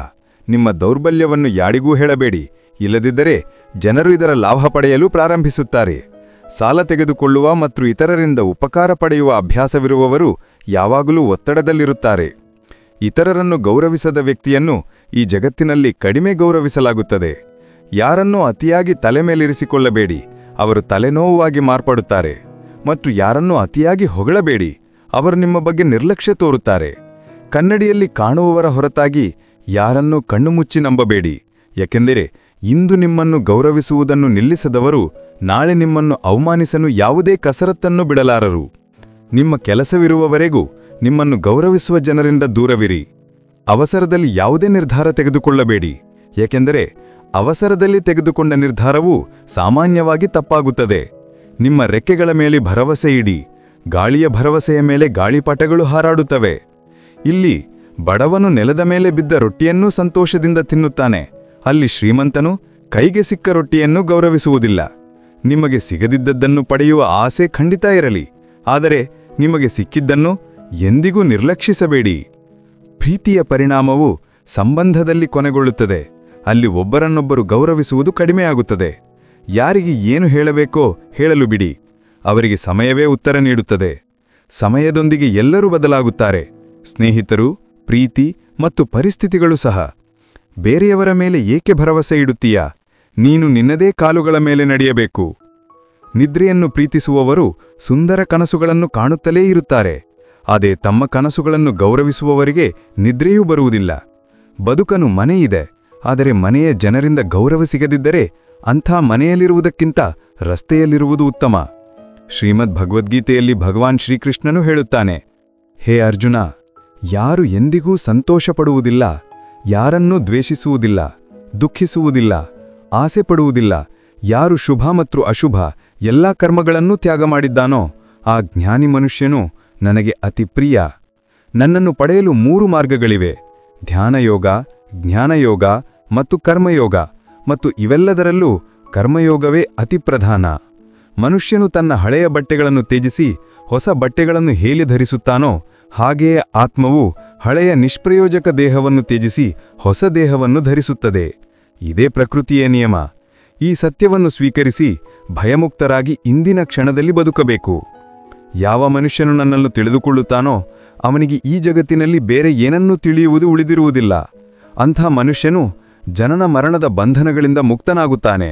ನಿಮ್ಮ ದೌರ್ಬಲ್ಯವನ್ನು ಯಾರಿಗೂ ಹೇಳಬೇಡಿ, ಇಲ್ಲದಿದ್ದರೆ ಜನರು ಇದರ ಲಾಭ ಪಡೆಯಲು ಪ್ರಾರಂಭಿಸುತ್ತಾರೆ. ಸಾಲ ತೆಗೆದುಕೊಳ್ಳುವ ಮತ್ತು ಇತರರಿಂದ ಉಪಕಾರ ಪಡೆಯುವ ಅಭ್ಯಾಸವಿರುವವರು ಯಾವಾಗಲೂ ಒತ್ತಡದಲ್ಲಿರುತ್ತಾರೆ. ಇತರರನ್ನು ಗೌರವಿಸದ ವ್ಯಕ್ತಿಯನ್ನು ಈ ಜಗತ್ತಿನಲ್ಲಿ ಕಡಿಮೆ ಗೌರವಿಸಲಾಗುತ್ತದೆ. ಯಾರನ್ನೂ ಅತಿಯಾಗಿ ತಲೆ ಮೇಲಿರಿಸಿಕೊಳ್ಳಬೇಡಿ, ಅವರು ತಲೆನೋವಾಗಿ ಮಾರ್ಪಡುತ್ತಾರೆ. ಮತ್ತು ಯಾರನ್ನೂ ಅತಿಯಾಗಿ ಹೊಗಳಬೇಡಿ, ಅವರು ನಿಮ್ಮ ಬಗ್ಗೆ ನಿರ್ಲಕ್ಷ್ಯ ತೋರುತ್ತಾರೆ. ಕನ್ನಡಿಯಲ್ಲಿ ಕಾಣುವವರ ಹೊರತಾಗಿ ಯಾರನ್ನೂ ಕಣ್ಣು ಮುಚ್ಚಿ ನಂಬಬೇಡಿ, ಏಕೆಂದರೆ ಇಂದು ನಿಮ್ಮನ್ನು ಗೌರವಿಸುವುದನ್ನು ನಿಲ್ಲಿಸದವರು ನಾಳೆ ನಿಮ್ಮನ್ನು ಅವಮಾನಿಸಲು ಯಾವುದೇ ಕಸರತ್ತನ್ನು ಬಿಡಲಾರರು. ನಿಮ್ಮ ಕೆಲಸವಿರುವವರೆಗೂ ನಿಮ್ಮನ್ನು ಗೌರವಿಸುವ ಜನರಿಂದ ದೂರವಿರಿ. ಅವಸರದಲ್ಲಿ ಯಾವುದೇ ನಿರ್ಧಾರ ತೆಗೆದುಕೊಳ್ಳಬೇಡಿ, ಏಕೆಂದರೆ ಅವಸರದಲ್ಲಿ ತೆಗೆದುಕೊಂಡ ನಿರ್ಧಾರವು ಸಾಮಾನ್ಯವಾಗಿ ತಪ್ಪಾಗುತ್ತದೆ. ನಿಮ್ಮ ರೆಕ್ಕೆಗಳ ಮೇಲೆ ಭರವಸೆ ಇಡಿ, ಗಾಳಿಯ ಭರವಸೆಯ ಮೇಲೆ ಗಾಳಿಪಟಗಳು ಹಾರಾಡುತ್ತವೆ. ಇಲ್ಲಿ ಬಡವನು ನೆಲದ ಮೇಲೆ ಬಿದ್ದ ರೊಟ್ಟಿಯನ್ನೂ ಸಂತೋಷದಿಂದ ತಿನ್ನುತ್ತಾನೆ, ಅಲ್ಲಿ ಶ್ರೀಮಂತನು ಕೈಗೆ ಸಿಕ್ಕ ರೊಟ್ಟಿಯನ್ನು ಗೌರವಿಸುವುದಿಲ್ಲ. ನಿಮಗೆ ಸಿಗದಿದ್ದದ್ದನ್ನು ಪಡೆಯುವ ಆಸೆ ಖಂಡಿತ ಇರಲಿ, ಆದರೆ ನಿಮಗೆ ಸಿಕ್ಕಿದ್ದನ್ನು ಎಂದಿಗೂ ನಿರ್ಲಕ್ಷಿಸಬೇಡಿ. ಪ್ರೀತಿಯ ಪರಿಣಾಮವು ಸಂಬಂಧದಲ್ಲಿ ಕೊನೆಗೊಳ್ಳುತ್ತದೆ, ಅಲ್ಲಿ ಒಬ್ಬರನ್ನೊಬ್ಬರು ಗೌರವಿಸುವುದು ಕಡಿಮೆಯಾಗುತ್ತದೆ. ಯಾರಿಗೆ ಏನು ಹೇಳಬೇಕೋ ಹೇಳಲು ಬಿಡಿ, ಅವರಿಗೆ ಸಮಯವೇ ಉತ್ತರ ನೀಡುತ್ತದೆ. ಸಮಯದೊಂದಿಗೆ ಎಲ್ಲರೂ ಬದಲಾಗುತ್ತಾರೆ, ಸ್ನೇಹಿತರು, ಪ್ರೀತಿ ಮತ್ತು ಪರಿಸ್ಥಿತಿಗಳು ಸಹ. ಬೇರೆಯವರ ಮೇಲೆ ಏಕೆ ಭರವಸೆ ಇಡುತ್ತೀಯಾ? ನೀನು ನಿನ್ನದೇ ಕಾಲುಗಳ ಮೇಲೆ ನಡೆಯಬೇಕು. ನಿದ್ರೆಯನ್ನು ಪ್ರೀತಿಸುವವರು ಸುಂದರ ಕನಸುಗಳನ್ನು ಕಾಣುತ್ತಲೇ ಇರುತ್ತಾರೆ, ಆದರೆ ತಮ್ಮ ಕನಸುಗಳನ್ನು ಗೌರವಿಸುವವರಿಗೆ ನಿದ್ರೆಯೂ ಬರುವುದಿಲ್ಲ. ಬದುಕನು ಮನೆಯಿದೆ, ಆದರೆ ಮನೆಯ ಜನರಿಂದ ಗೌರವ ಸಿಗದಿದ್ದರೆ ಅಂಥ ಮನೆಯಲ್ಲಿರುವುದಕ್ಕಿಂತ ರಸ್ತೆಯಲ್ಲಿರುವುದು ಉತ್ತಮ. ಶ್ರೀಮದ್ ಭಗವದ್ಗೀತೆಯಲ್ಲಿ ಭಗವಾನ್ ಶ್ರೀಕೃಷ್ಣನು ಹೇಳುತ್ತಾನೆ, ಹೇ ಅರ್ಜುನ, ಯಾರು ಎಂದಿಗೂ ಸಂತೋಷಪಡುವುದಿಲ್ಲ, ಯಾರನ್ನೂ ದ್ವೇಷಿಸುವುದಿಲ್ಲ, ದುಃಖಿಸುವುದಿಲ್ಲ, ಆಸೆ ಪಡುವುದಿಲ್ಲ, ಯಾರು ಶುಭ ಮತ್ತು ಅಶುಭ ಎಲ್ಲಾ ಕರ್ಮಗಳನ್ನೂ ತ್ಯಾಗ ಮಾಡಿದ್ದಾನೋ ಆ ಜ್ಞಾನಿ ಮನುಷ್ಯನು ನನಗೆ ಅತಿ ಪ್ರಿಯ. ನನ್ನನ್ನು ಪಡೆಯಲು 3 ಮಾರ್ಗಗಳಿವೆ: ಧ್ಯಾನಯೋಗ, ಜ್ಞಾನಯೋಗ ಮತ್ತು ಕರ್ಮಯೋಗ. ಮತ್ತು ಇವೆಲ್ಲದರಲ್ಲೂ ಕರ್ಮಯೋಗವೇ ಅತಿ ಪ್ರಧಾನ. ಮನುಷ್ಯನು ತನ್ನ ಹಳೆಯ ಬಟ್ಟೆಗಳನ್ನು ತ್ಯಜಿಸಿ ಹೊಸ ಬಟ್ಟೆಗಳನ್ನು ಹೇಗೆ ಧರಿಸುತ್ತಾನೋ ಹಾಗೆಯೇ ಆತ್ಮವು ಹಳೆಯ ನಿಷ್ಪ್ರಯೋಜಕ ದೇಹವನ್ನು ತ್ಯಜಿಸಿ ಹೊಸ ದೇಹವನ್ನು ಧರಿಸುತ್ತದೆ. ಇದೇ ಪ್ರಕೃತಿಯ ನಿಯಮ. ಈ ಸತ್ಯವನ್ನು ಸ್ವೀಕರಿಸಿ ಭಯಮುಕ್ತರಾಗಿ ಇಂದಿನ ಕ್ಷಣದಲ್ಲಿ ಬದುಕಬೇಕು. ಯಾವ ಮನುಷ್ಯನು ನನ್ನನ್ನು ತಿಳಿದುಕೊಳ್ಳುತ್ತಾನೋ ಅವನಿಗೆ ಈ ಜಗತ್ತಿನಲ್ಲಿ ಬೇರೆ ಏನನ್ನೂ ತಿಳಿಯುವುದು ಉಳಿದಿರುವುದಿಲ್ಲ. ಅಂಥ ಮನುಷ್ಯನು ಜನನ ಮರಣದ ಬಂಧನಗಳಿಂದ ಮುಕ್ತನಾಗುತ್ತಾನೆ.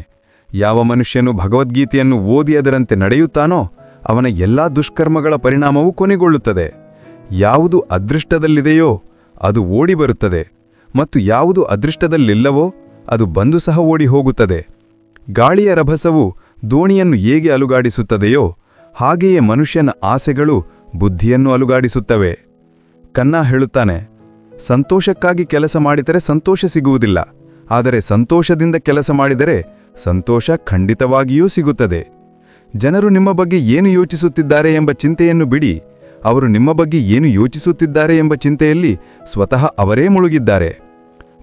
ಯಾವ ಮನುಷ್ಯನು ಭಗವದ್ಗೀತೆಯನ್ನು ಓದಿ ಅದರಂತೆ ನಡೆಯುತ್ತಾನೋ ಅವನ ಎಲ್ಲಾ ದುಷ್ಕರ್ಮಗಳ ಪರಿಣಾಮವೂ ಕೊನೆಗೊಳ್ಳುತ್ತದೆ. ಯಾವುದು ಅದೃಷ್ಟದಲ್ಲಿದೆಯೋ ಅದು ಓಡಿ ಬರುತ್ತದೆ, ಮತ್ತು ಯಾವುದು ಅದೃಷ್ಟದಲ್ಲಿಲ್ಲವೋ ಅದು ಬಂದು ಸಹ ಓಡಿ ಹೋಗುತ್ತದೆ. ಗಾಳಿಯ ರಭಸವು ದೋಣಿಯನ್ನು ಹೇಗೆ ಅಲುಗಾಡಿಸುತ್ತದೆಯೋ ಹಾಗೆಯೇ ಮನುಷ್ಯನ ಆಸೆಗಳು ಬುದ್ಧಿಯನ್ನು ಅಲುಗಾಡಿಸುತ್ತವೆ. ಕನ್ನ ಹೇಳುತ್ತಾನೆ, ಸಂತೋಷಕ್ಕಾಗಿ ಕೆಲಸ ಮಾಡಿದರೆ ಸಂತೋಷ ಸಿಗುವುದಿಲ್ಲ, ಆದರೆ ಸಂತೋಷದಿಂದ ಕೆಲಸ ಮಾಡಿದರೆ ಸಂತೋಷ ಖಂಡಿತವಾಗಿಯೂ ಸಿಗುತ್ತದೆ. ಜನರು ನಿಮ್ಮ ಬಗ್ಗೆ ಏನು ಯೋಚಿಸುತ್ತಿದ್ದಾರೆ ಎಂಬ ಚಿಂತೆಯನ್ನು ಬಿಡಿ, ಅವರು ನಿಮ್ಮ ಬಗ್ಗೆ ಏನು ಯೋಚಿಸುತ್ತಿದ್ದಾರೆ ಎಂಬ ಚಿಂತೆಯಲ್ಲಿ ಸ್ವತಃ ಅವರೇ ಮುಳುಗಿದ್ದಾರೆ.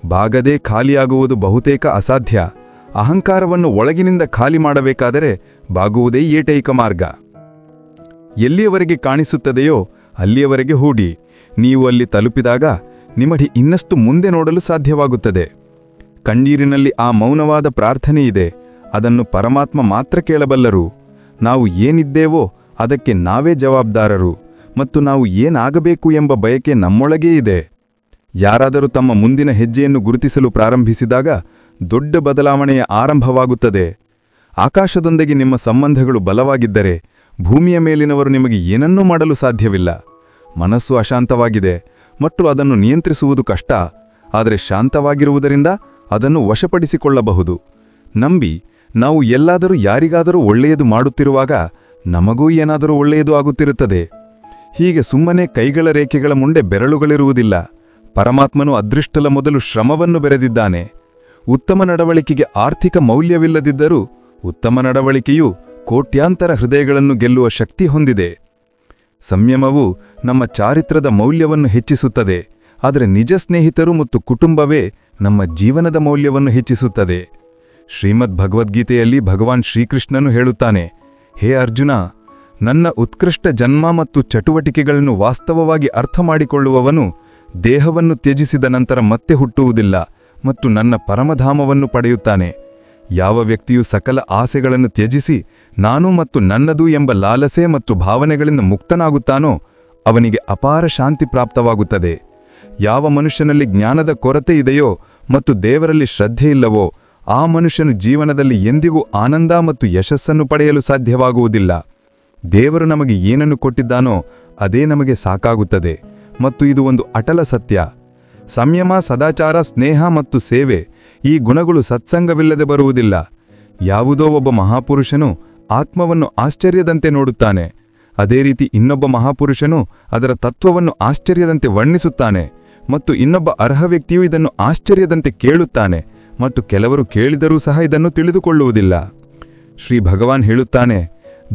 ಬಾಗದೆ ಖಾಲಿಯಾಗುವುದು ಬಹುತೇಕ ಅಸಾಧ್ಯ, ಅಹಂಕಾರವನ್ನು ಒಳಗಿನಿಂದ ಖಾಲಿ ಮಾಡಬೇಕಾದರೆ ಬಾಗುವುದೇ ಏಕೈಕ ಮಾರ್ಗ. ಎಲ್ಲಿಯವರೆಗೆ ಕಾಣಿಸುತ್ತದೆಯೋ ಅಲ್ಲಿಯವರೆಗೆ ಹೂಡಿ. ನೀವು ಅಲ್ಲಿ ತಲುಪಿದಾಗ ನಿಮಗೆ ಇನ್ನಷ್ಟು ಮುಂದೆ ನೋಡಲು ಸಾಧ್ಯವಾಗುತ್ತದೆ. ಕಣ್ಣೀರಿನಲ್ಲಿ ಆ ಮೌನವಾದ ಪ್ರಾರ್ಥನೆ ಇದೆ. ಅದನ್ನು ಪರಮಾತ್ಮ ಮಾತ್ರ ಕೇಳಬಲ್ಲರು. ನಾವು ಏನಿದ್ದೇವೋ ಅದಕ್ಕೆ ನಾವೇ ಜವಾಬ್ದಾರರು ಮತ್ತು ನಾವು ಏನಾಗಬೇಕು ಎಂಬ ಬಯಕೆ ನಮ್ಮೊಳಗೇ ಇದೆ. ಯಾರಾದರೂ ತಮ್ಮ ಮುಂದಿನ ಹೆಜ್ಜೆಯನ್ನು ಗುರುತಿಸಲು ಪ್ರಾರಂಭಿಸಿದಾಗ ದೊಡ್ಡ ಬದಲಾವಣೆಯ ಆರಂಭವಾಗುತ್ತದೆ. ಆಕಾಶದೊಂದಿಗೆ ನಿಮ್ಮ ಸಂಬಂಧಗಳು ಬಲವಾಗಿದ್ದರೆ ಭೂಮಿಯ ಮೇಲಿನವರು ನಿಮಗೆ ಏನನ್ನೂ ಮಾಡಲು ಸಾಧ್ಯವಿಲ್ಲ. ಮನಸ್ಸು ಅಶಾಂತವಾಗಿದೆ ಮತ್ತು ಅದನ್ನು ನಿಯಂತ್ರಿಸುವುದು ಕಷ್ಟ. ಆದರೆ ಶಾಂತವಾಗಿರುವುದರಿಂದ ಅದನ್ನು ವಶಪಡಿಸಿಕೊಳ್ಳಬಹುದು. ನಂಬಿ, ನಾವು ಎಲ್ಲಾದರೂ ಯಾರಿಗಾದರೂ ಒಳ್ಳೆಯದು ಮಾಡುತ್ತಿರುವಾಗ ನಮಗೂ ಏನಾದರೂ ಒಳ್ಳೆಯದು ಆಗುತ್ತಿರುತ್ತದೆ. ಹೀಗೆ ಸುಮ್ಮನೆ ಕೈಗಳ ರೇಖೆಗಳ ಮುಂದೆ ಬೆರಳುಗಳಿರುವುದಿಲ್ಲ. ಪರಮಾತ್ಮನು ಅದೃಷ್ಟಲ ಮೊದಲು ಶ್ರಮವನ್ನು ಬೆರೆದಿದ್ದಾನೆ. ಉತ್ತಮ ನಡವಳಿಕೆಗೆ ಆರ್ಥಿಕ ಮೌಲ್ಯವಿಲ್ಲದಿದ್ದರೂ ಉತ್ತಮ ನಡವಳಿಕೆಯು ಕೋಟ್ಯಾಂತರ ಹೃದಯಗಳನ್ನು ಗೆಲ್ಲುವ ಶಕ್ತಿ ಹೊಂದಿದೆ. ಸಂಯಮವು ನಮ್ಮ ಚಾರಿತ್ರದ ಮೌಲ್ಯವನ್ನು ಹೆಚ್ಚಿಸುತ್ತದೆ. ಆದರೆ ನಿಜ ಸ್ನೇಹಿತರು ಮತ್ತು ಕುಟುಂಬವೇ ನಮ್ಮ ಜೀವನದ ಮೌಲ್ಯವನ್ನು ಹೆಚ್ಚಿಸುತ್ತದೆ. ಶ್ರೀಮದ್ ಭಗವದ್ಗೀತೆಯಲ್ಲಿ ಭಗವಾನ್ ಶ್ರೀಕೃಷ್ಣನು ಹೇಳುತ್ತಾನೆ, ಹೇ ಅರ್ಜುನ, ನನ್ನ ಉತ್ಕೃಷ್ಟ ಜನ್ಮ ಮತ್ತು ಚಟುವಟಿಕೆಗಳನ್ನು ವಾಸ್ತವವಾಗಿ ಅರ್ಥಮಾಡಿಕೊಳ್ಳುವವನು ದೇಹವನ್ನು ತ್ಯಜಿಸಿದ ನಂತರ ಮತ್ತೆ ಹುಟ್ಟುವುದಿಲ್ಲ ಮತ್ತು ನನ್ನ ಪರಮಧಾಮವನ್ನು ಪಡೆಯುತ್ತಾನೆ. ಯಾವ ವ್ಯಕ್ತಿಯು ಸಕಲ ಆಸೆಗಳನ್ನು ತ್ಯಜಿಸಿ ನಾನು ಮತ್ತು ನನ್ನದು ಎಂಬ ಲಾಲಸೆ ಮತ್ತು ಭಾವನೆಗಳಿಂದ ಮುಕ್ತನಾಗುತ್ತಾನೋ ಅವನಿಗೆ ಅಪಾರ ಶಾಂತಿ ಪ್ರಾಪ್ತವಾಗುತ್ತದೆ. ಯಾವ ಮನುಷ್ಯನಲ್ಲಿ ಜ್ಞಾನದ ಕೊರತೆ ಇದೆಯೋ ಮತ್ತು ದೇವರಲ್ಲಿ ಶ್ರದ್ಧೆಯಿಲ್ಲವೋ ಆ ಮನುಷ್ಯನು ಜೀವನದಲ್ಲಿ ಎಂದಿಗೂ ಆನಂದ ಮತ್ತು ಯಶಸ್ಸನ್ನು ಪಡೆಯಲು ಸಾಧ್ಯವಾಗುವುದಿಲ್ಲ. ದೇವರು ನಮಗೆ ಏನನ್ನು ಕೊಟ್ಟಿದ್ದಾನೋ ಅದೇ ನಮಗೆ ಸಾಕಾಗುತ್ತದೆ ಮತ್ತು ಇದು ಒಂದು ಅಟಲ ಸತ್ಯ. ಸಂಯಮ, ಸದಾಚಾರ, ಸ್ನೇಹ ಮತ್ತು ಸೇವೆ ಈ ಗುಣಗಳು ಸತ್ಸಂಗವಿಲ್ಲದೆ ಬರುವುದಿಲ್ಲ. ಯಾವುದೋ ಒಬ್ಬ ಮಹಾಪುರುಷನು ಆತ್ಮವನ್ನು ಆಶ್ಚರ್ಯದಂತೆ ನೋಡುತ್ತಾನೆ. ಅದೇ ರೀತಿ ಇನ್ನೊಬ್ಬ ಮಹಾಪುರುಷನು ಅದರ ತತ್ವವನ್ನು ಆಶ್ಚರ್ಯದಂತೆ ವರ್ಣಿಸುತ್ತಾನೆ ಮತ್ತು ಇನ್ನೊಬ್ಬ ಅರ್ಹ ವ್ಯಕ್ತಿಯು ಇದನ್ನು ಆಶ್ಚರ್ಯದಂತೆ ಕೇಳುತ್ತಾನೆ ಮತ್ತು ಕೆಲವರು ಕೇಳಿದರೂ ಸಹ ಇದನ್ನು ತಿಳಿದುಕೊಳ್ಳುವುದಿಲ್ಲ. ಶ್ರೀ ಭಗವಾನ್ ಹೇಳುತ್ತಾನೆ,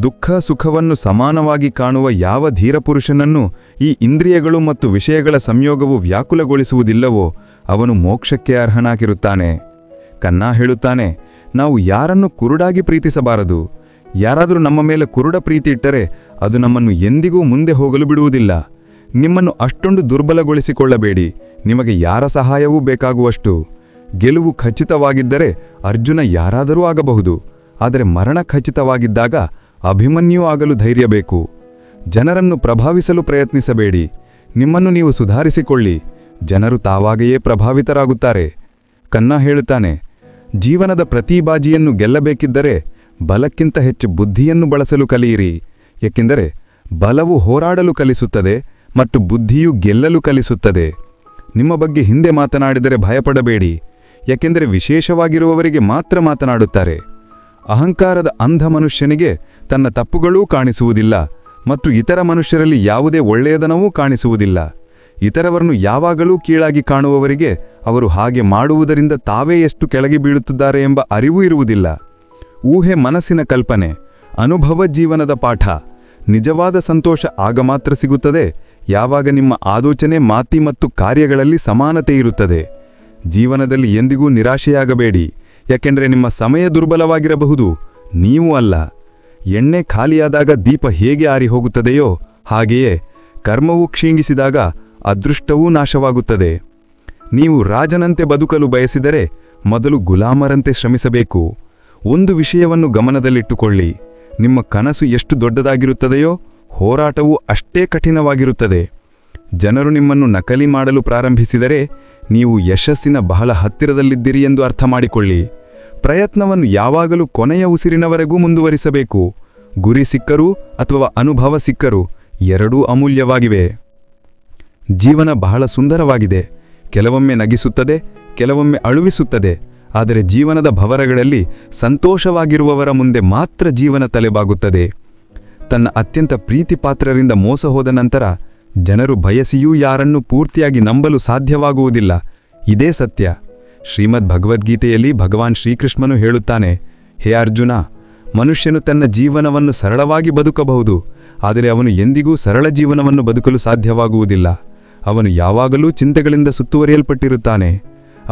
ದುಃಖ ಸುಖವನ್ನು ಸಮಾನವಾಗಿ ಕಾಣುವ ಯಾವ ಧೀರಪುರುಷನನ್ನು ಈ ಇಂದ್ರಿಯಗಳು ಮತ್ತು ವಿಷಯಗಳ ಸಂಯೋಗವು ವ್ಯಾಕುಲಗೊಳಿಸುವುದಿಲ್ಲವೋ ಅವನು ಮೋಕ್ಷಕ್ಕೆ ಅರ್ಹನಾಗಿರುತ್ತಾನೆ. ಕನ್ನಾ ಹೇಳುತ್ತಾನೆ, ನಾವು ಯಾರನ್ನು ಕುರುಡಾಗಿ ಪ್ರೀತಿಸಬಾರದು. ಯಾರಾದರೂ ನಮ್ಮ ಮೇಲೆ ಕುರುಡ ಪ್ರೀತಿ ಇಟ್ಟರೆ ಅದು ನಮ್ಮನ್ನು ಎಂದಿಗೂ ಮುಂದೆ ಹೋಗಲು ಬಿಡುವುದಿಲ್ಲ. ನಿಮ್ಮನ್ನು ಅಷ್ಟೊಂದು ದುರ್ಬಲಗೊಳಿಸಿಕೊಳ್ಳಬೇಡಿ. ನಿಮಗೆ ಯಾರ ಸಹಾಯವೂ ಬೇಕಾಗುವಷ್ಟು. ಗೆಲುವು ಖಚಿತವಾಗಿದ್ದರೆ ಅರ್ಜುನ ಯಾರಾದರೂ ಆಗಬಹುದು. ಆದರೆ ಮರಣ ಖಚಿತವಾಗಿದ್ದಾಗ ಅಭಿಮನ್ಯೂ ಆಗಲು ಧೈರ್ಯ ಬೇಕು. ಜನರನ್ನು ಪ್ರಭಾವಿಸಲು ಪ್ರಯತ್ನಿಸಬೇಡಿ. ನಿಮ್ಮನ್ನು ನೀವು ಸುಧಾರಿಸಿಕೊಳ್ಳಿ. ಜನರು ತಾವಾಗಿಯೇ ಪ್ರಭಾವಿತರಾಗುತ್ತಾರೆ. ಕನ್ನಾ ಹೇಳುತ್ತಾನೆ, ಜೀವನದ ಪ್ರತಿ ಬಾಜಿಯನ್ನು ಗೆಲ್ಲಬೇಕಿದ್ದರೆ ಬಲಕ್ಕಿಂತ ಹೆಚ್ಚು ಬುದ್ಧಿಯನ್ನು ಬಳಸಲು ಕಲಿಯಿರಿ. ಏಕೆಂದರೆ ಬಲವು ಹೋರಾಡಲು ಕಲಿಸುತ್ತದೆ ಮತ್ತು ಬುದ್ಧಿಯು ಗೆಲ್ಲಲು ಕಲಿಸುತ್ತದೆ. ನಿಮ್ಮ ಬಗ್ಗೆ ಹಿಂದೆ ಮಾತನಾಡಿದರೆ ಭಯಪಡಬೇಡಿ. ಏಕೆಂದರೆ ವಿಶೇಷವಾಗಿರುವವರಿಗೆ ಮಾತ್ರ ಮಾತನಾಡುತ್ತಾರೆ. ಅಹಂಕಾರದ ಅಂಧ ಮನುಷ್ಯನಿಗೆ ತನ್ನ ತಪ್ಪುಗಳೂ ಕಾಣಿಸುವುದಿಲ್ಲ ಮತ್ತು ಇತರ ಮನುಷ್ಯರಲ್ಲಿ ಯಾವುದೇ ಒಳ್ಳೆಯದನವೂ ಕಾಣಿಸುವುದಿಲ್ಲ. ಇತರವರನ್ನು ಯಾವಾಗಲೂ ಕೀಳಾಗಿ ಕಾಣುವವರಿಗೆ ಅವರು ಹಾಗೆ ಮಾಡುವುದರಿಂದ ತಾವೇ ಎಷ್ಟು ಕೆಳಗೆ ಬೀಳುತ್ತಿದ್ದಾರೆ ಎಂಬ ಅರಿವು ಇರುವುದಿಲ್ಲ. ಊಹೆ ಮನಸ್ಸಿನ ಕಲ್ಪನೆ, ಅನುಭವ ಜೀವನದ ಪಾಠ. ನಿಜವಾದ ಸಂತೋಷ ಆಗ ಮಾತ್ರ ಸಿಗುತ್ತದೆ ಯಾವಾಗ ನಿಮ್ಮ ಆಲೋಚನೆ, ಮಾತಿ ಮತ್ತು ಕಾರ್ಯಗಳಲ್ಲಿ ಸಮಾನತೆ ಇರುತ್ತದೆ. ಜೀವನದಲ್ಲಿ ಎಂದಿಗೂ ನಿರಾಶೆಯಾಗಬೇಡಿ. ಯಾಕೆಂದರೆ ನಿಮ್ಮ ಸಮಯ ದುರ್ಬಲವಾಗಿರಬಹುದು, ನೀವು ಅಲ್ಲ. ಎಣ್ಣೆ ಖಾಲಿಯಾದಾಗ ದೀಪ ಹೇಗೆ ಆರಿ ಹೋಗುತ್ತದೆಯೋ ಹಾಗೆಯೇ ಕರ್ಮವು ಕ್ಷೀಣಿಸಿದಾಗ ಅದೃಷ್ಟವೂ ನಾಶವಾಗುತ್ತದೆ. ನೀವು ರಾಜನಂತೆ ಬದುಕಲು ಬಯಸಿದರೆ ಮೊದಲು ಗುಲಾಮರಂತೆ ಶ್ರಮಿಸಬೇಕು. ಒಂದು ವಿಷಯವನ್ನು ಗಮನದಲ್ಲಿಟ್ಟುಕೊಳ್ಳಿ, ನಿಮ್ಮ ಕನಸು ಎಷ್ಟು ದೊಡ್ಡದಾಗಿರುತ್ತದೆಯೋ ಹೋರಾಟವೂ ಅಷ್ಟೇ ಕಠಿಣವಾಗಿರುತ್ತದೆ. ಜನರು ನಿಮ್ಮನ್ನು ನಕಲಿ ಮಾಡಲು ಪ್ರಾರಂಭಿಸಿದರೆ ನೀವು ಯಶಸ್ಸಿನ ಬಹಳ ಹತ್ತಿರದಲ್ಲಿದ್ದೀರಿ ಎಂದು ಅರ್ಥ ಮಾಡಿಕೊಳ್ಳಿ. ಪ್ರಯತ್ನವನ್ನು ಯಾವಾಗಲೂ ಕೊನೆಯ ಉಸಿರಿನವರೆಗೂ ಮುಂದುವರಿಸಬೇಕು. ಗುರಿ ಸಿಕ್ಕರೂ ಅಥವಾ ಅನುಭವ ಸಿಕ್ಕರೂ ಎರಡೂ ಅಮೂಲ್ಯವಾಗಿವೆ. ಜೀವನ ಬಹಳ ಸುಂದರವಾಗಿದೆ. ಕೆಲವೊಮ್ಮೆ ನಗಿಸುತ್ತದೆ, ಕೆಲವೊಮ್ಮೆ ಅಳುವಿಸುತ್ತದೆ. ಆದರೆ ಜೀವನದ ಭವರಗಳಲ್ಲಿ ಸಂತೋಷವಾಗಿರುವವರ ಮುಂದೆ ಮಾತ್ರ ಜೀವನ ತಲೆಬಾಗುತ್ತದೆ. ತನ್ನ ಅತ್ಯಂತ ಪ್ರೀತಿಪಾತ್ರರಿಂದ ಮೋಸ ಹೋದ ನಂತರ ಜನರು ಬಯಸಿಯೂ ಯಾರನ್ನೂ ಪೂರ್ತಿಯಾಗಿ ನಂಬಲು ಸಾಧ್ಯವಾಗುವುದಿಲ್ಲ. ಇದೇ ಸತ್ಯ. ಶ್ರೀಮದ್ ಭಗವದ್ಗೀತೆಯಲ್ಲಿ ಭಗವಾನ್ ಶ್ರೀಕೃಷ್ಣನು ಹೇಳುತ್ತಾನೆ, ಹೇ ಅರ್ಜುನ, ಮನುಷ್ಯನು ತನ್ನ ಜೀವನವನ್ನು ಸರಳವಾಗಿ ಬದುಕಬಹುದು, ಆದರೆ ಅವನು ಎಂದಿಗೂ ಸರಳ ಜೀವನವನ್ನು ಬದುಕಲು ಸಾಧ್ಯವಾಗುವುದಿಲ್ಲ. ಅವನು ಯಾವಾಗಲೂ ಚಿಂತೆಗಳಿಂದ ಸುತ್ತುವರಿಯಲ್ಪಟ್ಟಿರುತ್ತಾನೆ.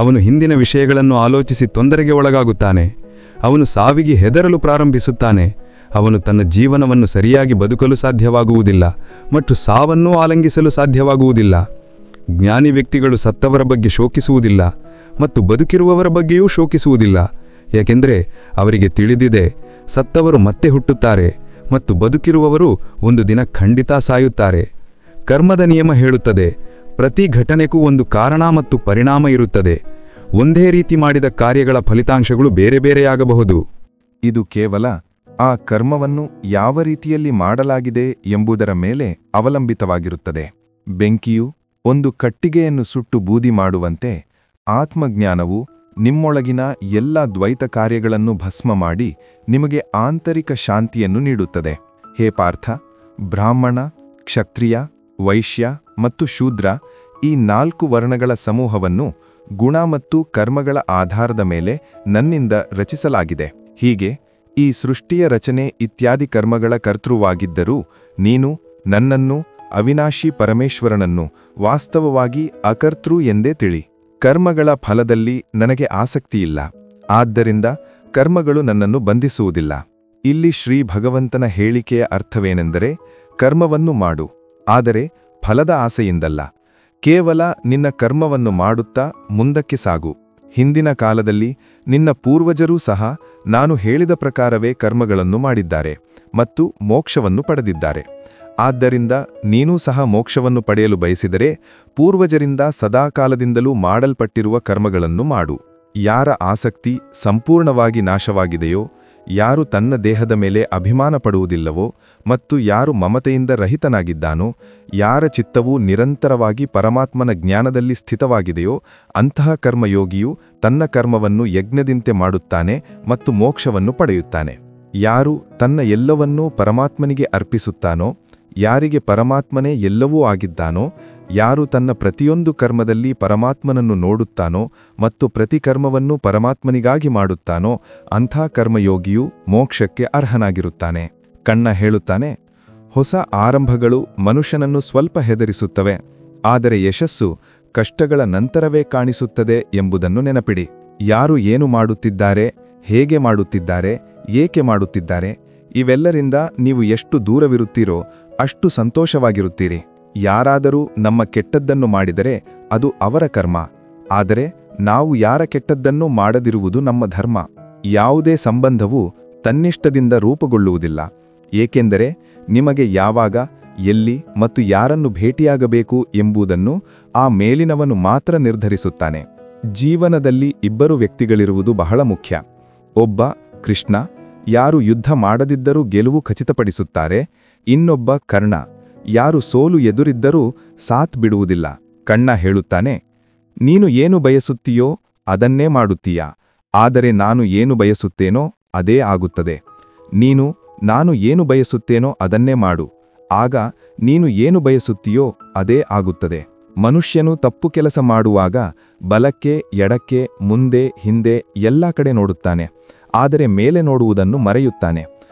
ಅವನು ಹಿಂದಿನ ವಿಷಯಗಳನ್ನು ಆಲೋಚಿಸಿ ತೊಂದರೆಗೆ ಒಳಗಾಗುತ್ತಾನೆ. ಅವನು ಸಾವಿಗೆ ಹೆದರಲು ಪ್ರಾರಂಭಿಸುತ್ತಾನೆ. ಅವನು ತನ್ನ ಜೀವನವನ್ನು ಸರಿಯಾಗಿ ಬದುಕಲು ಸಾಧ್ಯವಾಗುವುದಿಲ್ಲ ಮತ್ತು ಸಾವನ್ನೂ ಆಲಂಗಿಸಲು ಸಾಧ್ಯವಾಗುವುದಿಲ್ಲ. ಜ್ಞಾನಿ ವ್ಯಕ್ತಿಗಳು ಸತ್ತವರ ಬಗ್ಗೆ ಶೋಕಿಸುವುದಿಲ್ಲ ಮತ್ತು ಬದುಕಿರುವವರ ಬಗ್ಗೆಯೂ ಶೋಕಿಸುವುದಿಲ್ಲ, ಏಕೆಂದರೆ ಅವರಿಗೆ ತಿಳಿದಿದೆ ಸತ್ತವರು ಮತ್ತೆ ಹುಟ್ಟುತ್ತಾರೆ ಮತ್ತು ಬದುಕಿರುವವರು ಒಂದು ದಿನ ಖಂಡಿತ ಸಾಯುತ್ತಾರೆ. ಕರ್ಮದ ನಿಯಮ ಹೇಳುತ್ತದೆ, ಪ್ರತಿ ಘಟನೆಗೂ ಒಂದು ಕಾರಣ ಮತ್ತು ಪರಿಣಾಮ ಇರುತ್ತದೆ. ಒಂದೇ ರೀತಿ ಮಾಡಿದ ಕಾರ್ಯಗಳ ಫಲಿತಾಂಶಗಳು ಬೇರೆ ಬೇರೆಯಾಗಬಹುದು. ಇದು ಕೇವಲ ಆ ಕರ್ಮವನ್ನು ಯಾವ ರೀತಿಯಲ್ಲಿ ಮಾಡಲಾಗಿದೆ ಎಂಬುದರ ಮೇಲೆ ಅವಲಂಬಿತವಾಗಿರುತ್ತದೆ. ಬೆಂಕಿಯು ಒಂದು ಕಟ್ಟಿಗೆಯನ್ನು ಸುಟ್ಟು ಬೂದಿ ಮಾಡುವಂತೆ ಆತ್ಮಜ್ಞಾನವು ನಿಮ್ಮೊಳಗಿನ ಎಲ್ಲ ದ್ವೈತ ಕಾರ್ಯಗಳನ್ನು ಭಸ್ಮ ಮಾಡಿ ನಿಮಗೆ ಆಂತರಿಕ ಶಾಂತಿಯನ್ನು ನೀಡುತ್ತದೆ. ಹೇ ಪಾರ್ಥ, ಬ್ರಾಹ್ಮಣ, ಕ್ಷತ್ರಿಯ, ವೈಶ್ಯ ಮತ್ತು ಶೂದ್ರ ಈ 4 ವರ್ಣಗಳ ಸಮೂಹವನ್ನು ಗುಣ ಮತ್ತು ಕರ್ಮಗಳ ಆಧಾರದ ಮೇಲೆ ನನ್ನಿಂದ ರಚಿಸಲಾಗಿದೆ. ಹೀಗೆ ಈ ಸೃಷ್ಟಿಯ ರಚನೆ ಇತ್ಯಾದಿ ಕರ್ಮಗಳ ಕರ್ತೃವಾಗಿದ್ದರೂ ನೀನು ನನ್ನನ್ನು, ಅವಿನಾಶಿ ಪರಮೇಶ್ವರನನ್ನು ವಾಸ್ತವವಾಗಿ ಅಕರ್ತೃ ಎಂದೇ ತಿಳಿ. ಕರ್ಮಗಳ ಫಲದಲ್ಲಿ ನನಗೆ ಆಸಕ್ತಿಯಿಲ್ಲ, ಆದ್ದರಿಂದ ಕರ್ಮಗಳು ನನ್ನನ್ನು ಬಂಧಿಸುವುದಿಲ್ಲ. ಇಲ್ಲಿ ಶ್ರೀ ಭಗವಂತನ ಹೇಳಿಕೆಯ ಅರ್ಥವೇನೆಂದರೆ, ಕರ್ಮವನ್ನು ಮಾಡು, ಆದರೆ ಫಲದ ಆಸೆಯಿಂದಲ್ಲ. ಕೇವಲ ನಿನ್ನ ಕರ್ಮವನ್ನು ಮಾಡುತ್ತಾ ಮುಂದಕ್ಕೆ ಸಾಗು. ಹಿಂದಿನ ಕಾಲದಲ್ಲಿ ನಿನ್ನ ಪೂರ್ವಜರೂ ಸಹ ನಾನು ಹೇಳಿದ ಪ್ರಕಾರವೇ ಕರ್ಮಗಳನ್ನು ಮಾಡಿದ್ದಾರೆ ಮತ್ತು ಮೋಕ್ಷವನ್ನು ಪಡೆದಿದ್ದಾರೆ. ಆದ್ದರಿಂದ ನೀನೂ ಸಹ ಮೋಕ್ಷವನ್ನು ಪಡೆಯಲು ಬಯಸಿದರೆ ಪೂರ್ವಜರಿಂದ ಸದಾಕಾಲದಿಂದಲೂ ಮಾಡಲ್ಪಟ್ಟಿರುವ ಕರ್ಮಗಳನ್ನು ಮಾಡು. ಯಾರ ಆಸಕ್ತಿ ಸಂಪೂರ್ಣವಾಗಿ ನಾಶವಾಗಿದೆಯೋ, ಯಾರು ತನ್ನ ದೇಹದ ಮೇಲೆ ಅಭಿಮಾನ ಪಡುವುದಿಲ್ಲವೋ ಮತ್ತು ಯಾರು ಮಮತೆಯಿಂದ ರಹಿತನಾಗಿದ್ದಾನೋ, ಯಾರ ಚಿತ್ತವು ನಿರಂತರವಾಗಿ ಪರಮಾತ್ಮನ ಜ್ಞಾನದಲ್ಲಿ ಸ್ಥಿತವಾಗಿದೆಯೋ ಅಂತಹ ಕರ್ಮಯೋಗಿಯು ತನ್ನ ಕರ್ಮವನ್ನು ಯಜ್ಞದಿಂತೆ ಮಾಡುತ್ತಾನೆ ಮತ್ತು ಮೋಕ್ಷವನ್ನು ಪಡೆಯುತ್ತಾನೆ. ಯಾರು ತನ್ನ ಎಲ್ಲವನ್ನೂ ಪರಮಾತ್ಮನಿಗೆ ಅರ್ಪಿಸುತ್ತಾನೋ, ಯಾರಿಗೆ ಪರಮಾತ್ಮನೇ ಎಲ್ಲವೂ ಆಗಿದ್ದಾನೋ, ಯಾರು ತನ್ನ ಪ್ರತಿಯೊಂದು ಕರ್ಮದಲ್ಲಿ ಪರಮಾತ್ಮನನ್ನು ನೋಡುತ್ತಾನೋ ಮತ್ತು ಪ್ರತಿ ಕರ್ಮವನ್ನು ಪರಮಾತ್ಮನಿಗಾಗಿ ಮಾಡುತ್ತಾನೋ ಅಂಥ ಕರ್ಮಯೋಗಿಯು ಮೋಕ್ಷಕ್ಕೆ ಅರ್ಹನಾಗಿರುತ್ತಾನೆ. ಕಣ್ಣ ಹೇಳುತ್ತಾನೆ, ಹೊಸ ಆರಂಭಗಳು ಮನುಷ್ಯನನ್ನು ಸ್ವಲ್ಪ ಹೆದರಿಸುತ್ತವೆ, ಆದರೆ ಯಶಸ್ಸು ಕಷ್ಟಗಳ ನಂತರವೇ ಕಾಣಿಸುತ್ತದೆ ಎಂಬುದನ್ನು ನೆನಪಿಡಿ. ಯಾರು ಏನು ಮಾಡುತ್ತಿದ್ದಾರೆ, ಹೇಗೆ ಮಾಡುತ್ತಿದ್ದಾರೆ, ಏಕೆ ಮಾಡುತ್ತಿದ್ದಾರೆ, ಇವೆಲ್ಲರಿಂದ ನೀವು ಎಷ್ಟು ದೂರವಿರುತ್ತೀರೋ ಅಷ್ಟು ಸಂತೋಷವಾಗಿರುತ್ತೀರಿ. ಯಾರಾದರೂ ನಮ್ಮ ಕೆಟ್ಟದ್ದನ್ನು ಮಾಡಿದರೆ ಅದು ಅವರ ಕರ್ಮ, ಆದರೆ ನಾವು ಯಾರ ಕೆಟ್ಟದ್ದನ್ನೂ ಮಾಡದಿರುವುದು ನಮ್ಮ ಧರ್ಮ. ಯಾವುದೇ ಸಂಬಂಧವು ತನ್ನಿಷ್ಟದಿಂದ ರೂಪುಗೊಳ್ಳುವುದಿಲ್ಲ, ಏಕೆಂದರೆ ನಿಮಗೆ ಯಾವಾಗ, ಎಲ್ಲಿ ಮತ್ತು ಯಾರನ್ನು ಭೇಟಿಯಾಗಬೇಕು ಎಂಬುದನ್ನು ಆ ಮೇಲಿನವನು ಮಾತ್ರ ನಿರ್ಧರಿಸುತ್ತಾನೆ. ಜೀವನದಲ್ಲಿ ಇಬ್ಬರು ವ್ಯಕ್ತಿಗಳಿರುವುದು ಬಹಳ ಮುಖ್ಯ. ಒಬ್ಬ ಕೃಷ್ಣ, ಯಾರು ಯುದ್ಧ ಮಾಡದಿದ್ದರೂ ಗೆಲುವು ಖಚಿತಪಡಿಸುತ್ತಾರೆ. ಇನ್ನೊಬ್ಬ ಕರ್ಣ, ಯಾರು ಸೋಲು ಎದುರಿದ್ದರೂ ಸಾಥ್ ಬಿಡುವುದಿಲ್ಲ. ಕಣ್ಣ ಹೇಳುತ್ತಾನೆ, ನೀನು ಏನು ಬಯಸುತ್ತೀಯೋ ಅದನ್ನೇ ಮಾಡುತ್ತೀಯಾ, ಆದರೆ ನಾನು ಏನು ಬಯಸುತ್ತೇನೋ ಅದೇ ಆಗುತ್ತದೆ. ನೀನು ನಾನು ಏನು ಬಯಸುತ್ತೇನೋ ಅದನ್ನೇ ಮಾಡು, ಆಗ ನೀನು ಏನು ಬಯಸುತ್ತೀಯೋ ಅದೇ ಆಗುತ್ತದೆ. ಮನುಷ್ಯನು ತಪ್ಪು ಕೆಲಸ ಮಾಡುವಾಗ ಬಲಕ್ಕೆ, ಎಡಕ್ಕೆ, ಮುಂದೆ, ಹಿಂದೆ ಎಲ್ಲ ಕಡೆ ನೋಡುತ್ತಾನೆ, ಆದರೆ ಮೇಲೆ ನೋಡುವುದನ್ನು ಮರೆಯುತ್ತಾನೆ.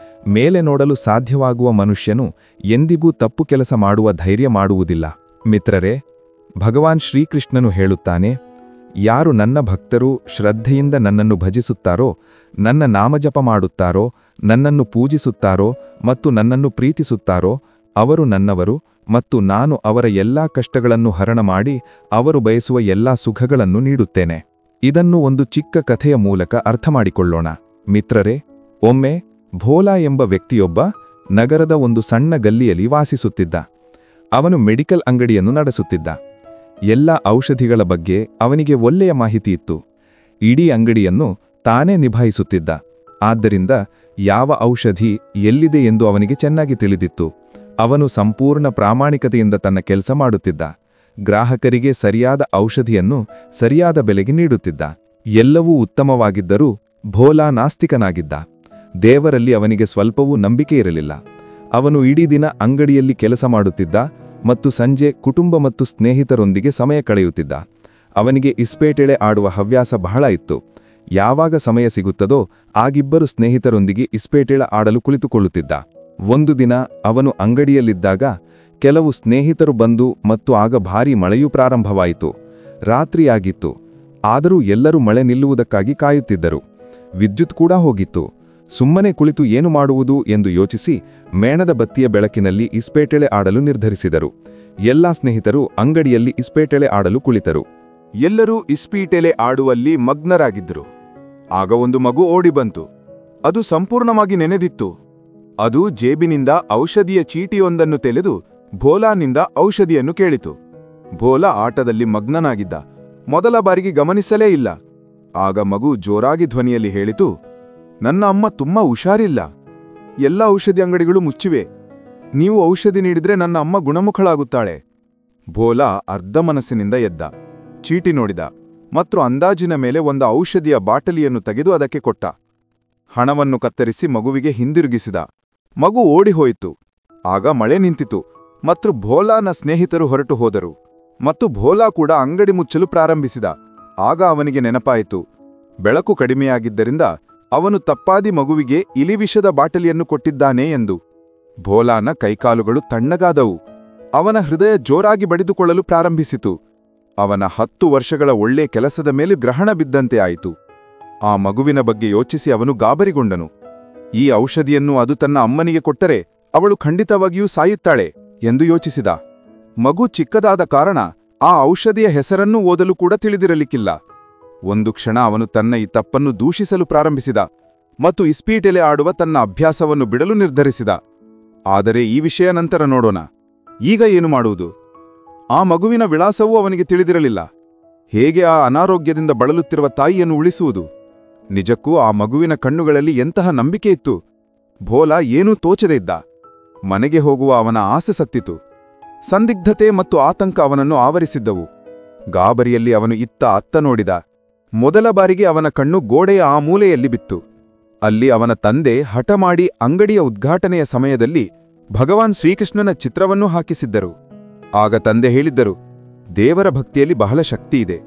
ಮೇಲೆ ನೋಡಲು ಸಾಧ್ಯವಾಗುವ ಮನುಷ್ಯನು ಎಂದಿಗೂ ತಪ್ಪು ಕೆಲಸ ಮಾಡುವ ಧೈರ್ಯ ಮಾಡುವುದಿಲ್ಲ. ಮಿತ್ರರೇ, ಭಗವಾನ್ ಶ್ರೀಕೃಷ್ಣನು ಹೇಳುತ್ತಾನೆ, ಯಾರು ನನ್ನ ಭಕ್ತರು ಶ್ರದ್ಧೆಯಿಂದ ನನ್ನನ್ನು ಭಜಿಸುತ್ತಾರೋ, ನನ್ನ ನಾಮಜಪ ಮಾಡುತ್ತಾರೋ, ನನ್ನನ್ನು ಪೂಜಿಸುತ್ತಾರೋ ಮತ್ತು ನನ್ನನ್ನು ಪ್ರೀತಿಸುತ್ತಾರೋ ಅವರು ನನ್ನವರು ಮತ್ತು ನಾನು ಅವರ ಎಲ್ಲಾ ಕಷ್ಟಗಳನ್ನು ಹರಣ ಮಾಡಿ ಅವರು ಬಯಸುವ ಎಲ್ಲಾ ಸುಖಗಳನ್ನು ನೀಡುತ್ತೇನೆ. ಇದನ್ನು ಒಂದು ಚಿಕ್ಕ ಕಥೆಯ ಮೂಲಕ ಅರ್ಥಮಾಡಿಕೊಳ್ಳೋಣ. ಮಿತ್ರರೇ, ಒಮ್ಮೆ ಭೋಲಾ ಎಂಬ ವ್ಯಕ್ತಿಯೊಬ್ಬ ನಗರದ ಒಂದು ಸಣ್ಣ ಗಲ್ಲಿಯಲ್ಲಿ ವಾಸಿಸುತ್ತಿದ್ದ. ಅವನು ಮೆಡಿಕಲ್ ಅಂಗಡಿಯನ್ನು ನಡೆಸುತ್ತಿದ್ದ. ಎಲ್ಲ ಔಷಧಿಗಳ ಬಗ್ಗೆ ಅವನಿಗೆ ಒಳ್ಳೆಯ ಮಾಹಿತಿ ಇತ್ತು. ಇಡೀ ಅಂಗಡಿಯನ್ನು ತಾನೇ ನಿಭಾಯಿಸುತ್ತಿದ್ದ. ಆದ್ದರಿಂದ ಯಾವ ಔಷಧಿ ಎಲ್ಲಿದೆ ಎಂದು ಅವನಿಗೆ ಚೆನ್ನಾಗಿ ತಿಳಿದಿತ್ತು. ಅವನು ಸಂಪೂರ್ಣ ಪ್ರಾಮಾಣಿಕತೆಯಿಂದ ತನ್ನ ಕೆಲಸ ಮಾಡುತ್ತಿದ್ದ. ಗ್ರಾಹಕರಿಗೆ ಸರಿಯಾದ ಔಷಧಿಯನ್ನು ಸರಿಯಾದ ಬೆಲೆಗೆ ನೀಡುತ್ತಿದ್ದ. ಎಲ್ಲವೂ ಉತ್ತಮವಾಗಿದ್ದರೂ ಭೋಲಾ ನಾಸ್ತಿಕನಾಗಿದ್ದ. ದೇವರಲ್ಲಿ ಅವನಿಗೆ ಸ್ವಲ್ಪವೂ ನಂಬಿಕೆ ಇರಲಿಲ್ಲ. ಅವನು ಇಡೀ ದಿನ ಅಂಗಡಿಯಲ್ಲಿ ಕೆಲಸ ಮಾಡುತ್ತಿದ್ದ ಮತ್ತು ಸಂಜೆ ಕುಟುಂಬ ಮತ್ತು ಸ್ನೇಹಿತರೊಂದಿಗೆ ಸಮಯ ಕಳೆಯುತ್ತಿದ್ದ. ಅವನಿಗೆ ಇಸ್ಪೇಟೆಳೆ ಆಡುವ ಹವ್ಯಾಸ ಬಹಳ ಇತ್ತು. ಯಾವಾಗ ಸಮಯ ಸಿಗುತ್ತದೋ ಆಗಿಬ್ಬರು ಸ್ನೇಹಿತರೊಂದಿಗೆ ಇಸ್ಪೇಟೆಳ ಆಡಲು ಕುಳಿತುಕೊಳ್ಳುತ್ತಿದ್ದ. ಒಂದು ದಿನ ಅವನು ಅಂಗಡಿಯಲ್ಲಿದ್ದಾಗ ಕೆಲವು ಸ್ನೇಹಿತರು ಬಂದು ಮತ್ತು ಆಗ ಭಾರೀ ಮಳೆಯೂ ಪ್ರಾರಂಭವಾಯಿತು. ರಾತ್ರಿಯಾಗಿತ್ತು. ಆದರೂ ಎಲ್ಲರೂ ಮಳೆ ನಿಲ್ಲುವುದಕ್ಕಾಗಿ ಕಾಯುತ್ತಿದ್ದರು. ವಿದ್ಯುತ್ ಕೂಡ ಹೋಗಿತ್ತು. ಸುಮ್ಮನೆ ಕುಳಿತು ಏನು ಮಾಡುವುದು ಎಂದು ಯೋಚಿಸಿ ಮೇಣದ ಬತ್ತಿಯ ಬೆಳಕಿನಲ್ಲಿ ಇಸ್ಪೇಟೆಳೆ ಆಡಲು ನಿರ್ಧರಿಸಿದರು. ಎಲ್ಲಾ ಸ್ನೇಹಿತರು ಅಂಗಡಿಯಲ್ಲಿ ಇಸ್ಪೇಟೆಳೆ ಆಡಲು ಕುಳಿತರು. ಎಲ್ಲರೂ ಇಸ್ಪೀಟೆಲೆ ಆಡುವಲ್ಲಿ ಮಗ್ನರಾಗಿದ್ದರು. ಆಗ ಒಂದು ಮಗು ಓಡಿ ಬಂತು. ಅದು ಸಂಪೂರ್ಣವಾಗಿ ನೆನೆದಿತ್ತು. ಅದು ಜೇಬಿನಿಂದ ಔಷಧಿಯ ಚೀಟಿಯೊಂದನ್ನು ತೆಗೆದು ಭೋಲಾನಿಂದ ಔಷಧಿಯನ್ನು ಕೇಳಿತು. ಭೋಲಾ ಆಟದಲ್ಲಿ ಮಗ್ನನಾಗಿದ್ದ. ಮೊದಲ ಬಾರಿಗೆ ಗಮನಿಸಲೇ ಇಲ್ಲ. ಆಗ ಮಗು ಜೋರಾಗಿ ಧ್ವನಿಯಲ್ಲಿ ಹೇಳಿತು, ನನ್ನ ಅಮ್ಮ ತುಂಬಾ ಹುಷಾರಿಲ್ಲ. ಎಲ್ಲ ಔಷಧಿ ಅಂಗಡಿಗಳು ಮುಚ್ಚಿವೆ. ನೀವು ಔಷಧಿ ನೀಡಿದ್ರೆ ನನ್ನ ಅಮ್ಮ ಗುಣಮುಖಳಾಗುತ್ತಾಳೆ. ಭೋಲಾ ಅರ್ಧ ಮನಸ್ಸಿನಿಂದ ಎದ್ದ. ಚೀಟಿ ನೋಡಿದ ಮತ್ತು ಅಂದಾಜಿನ ಮೇಲೆ ಒಂದು ಔಷಧಿಯ ಬಾಟಲಿಯನ್ನು ತೆಗೆದು ಅದಕ್ಕೆ ಕೊಟ್ಟ. ಹಣವನ್ನು ಕತ್ತರಿಸಿ ಮಗುವಿಗೆ ಹಿಂದಿರುಗಿಸಿದ. ಮಗು ಓಡಿಹೋಯಿತು. ಆಗ ಮಳೆ ನಿಂತಿತು ಮತ್ತು ಭೋಲಾನ ಸ್ನೇಹಿತರು ಹೊರಟು ಹೋದರು. ಮತ್ತು ಭೋಲಾ ಕೂಡ ಅಂಗಡಿ ಮುಚ್ಚಲು ಪ್ರಾರಂಭಿಸಿದ. ಆಗ ಅವನಿಗೆ ನೆನಪಾಯಿತು, ಬೆಳಕು ಕಡಿಮೆಯಾಗಿದ್ದರಿಂದ ಅವನು ತಪ್ಪಾದಿ ಮಗುವಿಗೆ ಇಲಿವಿಷದ ಬಾಟಲಿಯನ್ನು ಕೊಟ್ಟಿದ್ದಾನೆ ಎಂದು. ಭೋಲಾನ ಕೈಕಾಲುಗಳು ತಣ್ಣಗಾದವು. ಅವನ ಹೃದಯ ಜೋರಾಗಿ ಬಡಿದುಕೊಳ್ಳಲು ಪ್ರಾರಂಭಿಸಿತು. ಅವನ 10 ವರ್ಷಗಳ ಒಳ್ಳೆ ಕೆಲಸದ ಮೇಲೆ ಗ್ರಹಣ ಬಿದ್ದಂತೆ ಆಯಿತು. ಆ ಮಗುವಿನ ಬಗ್ಗೆ ಯೋಚಿಸಿ ಅವನು ಗಾಬರಿಗೊಂಡನು. ಈ ಔಷಧಿಯನ್ನು ಅದು ತನ್ನ ಅಮ್ಮನಿಗೆ ಕೊಟ್ಟರೆ ಅವಳು ಖಂಡಿತವಾಗಿಯೂ ಸಾಯುತ್ತಾಳೆ ಎಂದು ಯೋಚಿಸಿದ. ಮಗು ಚಿಕ್ಕದಾದ ಕಾರಣ ಆ ಔಷಧಿಯ ಹೆಸರನ್ನೂ ಓದಲು ಕೂಡ ತಿಳಿದಿರಲಿಕ್ಕಿಲ್ಲ. ಒಂದು ಕ್ಷಣ ಅವನು ತನ್ನ ಈ ತಪ್ಪನ್ನು ದೂಷಿಸಲು ಪ್ರಾರಂಭಿಸಿದ ಮತ್ತು ಇಸ್ಪೀಟೆಲೆ ಆಡುವ ತನ್ನ ಅಭ್ಯಾಸವನ್ನು ಬಿಡಲು ನಿರ್ಧರಿಸಿದ. ಆದರೆ ಈ ವಿಷಯ ನಂತರ ನೋಡೋಣ. ಈಗ ಏನು ಮಾಡುವುದು? ಆ ಮಗುವಿನ ವಿಳಾಸವೂ ಅವನಿಗೆ ತಿಳಿದಿರಲಿಲ್ಲ. ಹೇಗೆ ಆ ಅನಾರೋಗ್ಯದಿಂದ ಬಳಲುತ್ತಿರುವ ತಾಯಿಯನ್ನು ಉಳಿಸುವುದು? ನಿಜಕ್ಕೂ ಆ ಮಗುವಿನ ಕಣ್ಣುಗಳಲ್ಲಿ ಎಂತಹ ನಂಬಿಕೆ ಇತ್ತು! ಭೋಲಾ ಏನೂ ತೋಚದೆ ಇದ್ದ. ಮನೆಗೆ ಹೋಗುವ ಅವನ ಆಸೆ ಸತ್ತಿತು. ಸಂದಿಗ್ಧತೆ ಮತ್ತು ಆತಂಕ ಅವನನ್ನು ಆವರಿಸಿದ್ದವು. ಗಾಬರಿಯಲ್ಲಿ ಅವನು ಇತ್ತ ಅತ್ತ ನೋಡಿದ. ಮೊದಲ ಬಾರಿಗೆ ಅವನ ಕಣ್ಣು ಗೋಡೆಯ ಆ ಮೂಲೆಯಲ್ಲಿ ಬಿತ್ತು. ಅಲ್ಲಿ ಅವನ ತಂದೆ ಹಠ ಮಾಡಿ ಅಂಗಡಿಯ ಉದ್ಘಾಟನೆಯ ಸಮಯದಲ್ಲಿ ಭಗವಾನ್ ಶ್ರೀಕೃಷ್ಣನ ಚಿತ್ರವನ್ನೂ ಹಾಕಿಸಿದ್ದರು. ಆಗ ತಂದೆ ಹೇಳಿದ್ದರು, ದೇವರ ಭಕ್ತಿಯಲ್ಲಿ ಬಹಳ ಶಕ್ತಿಯಿದೆ.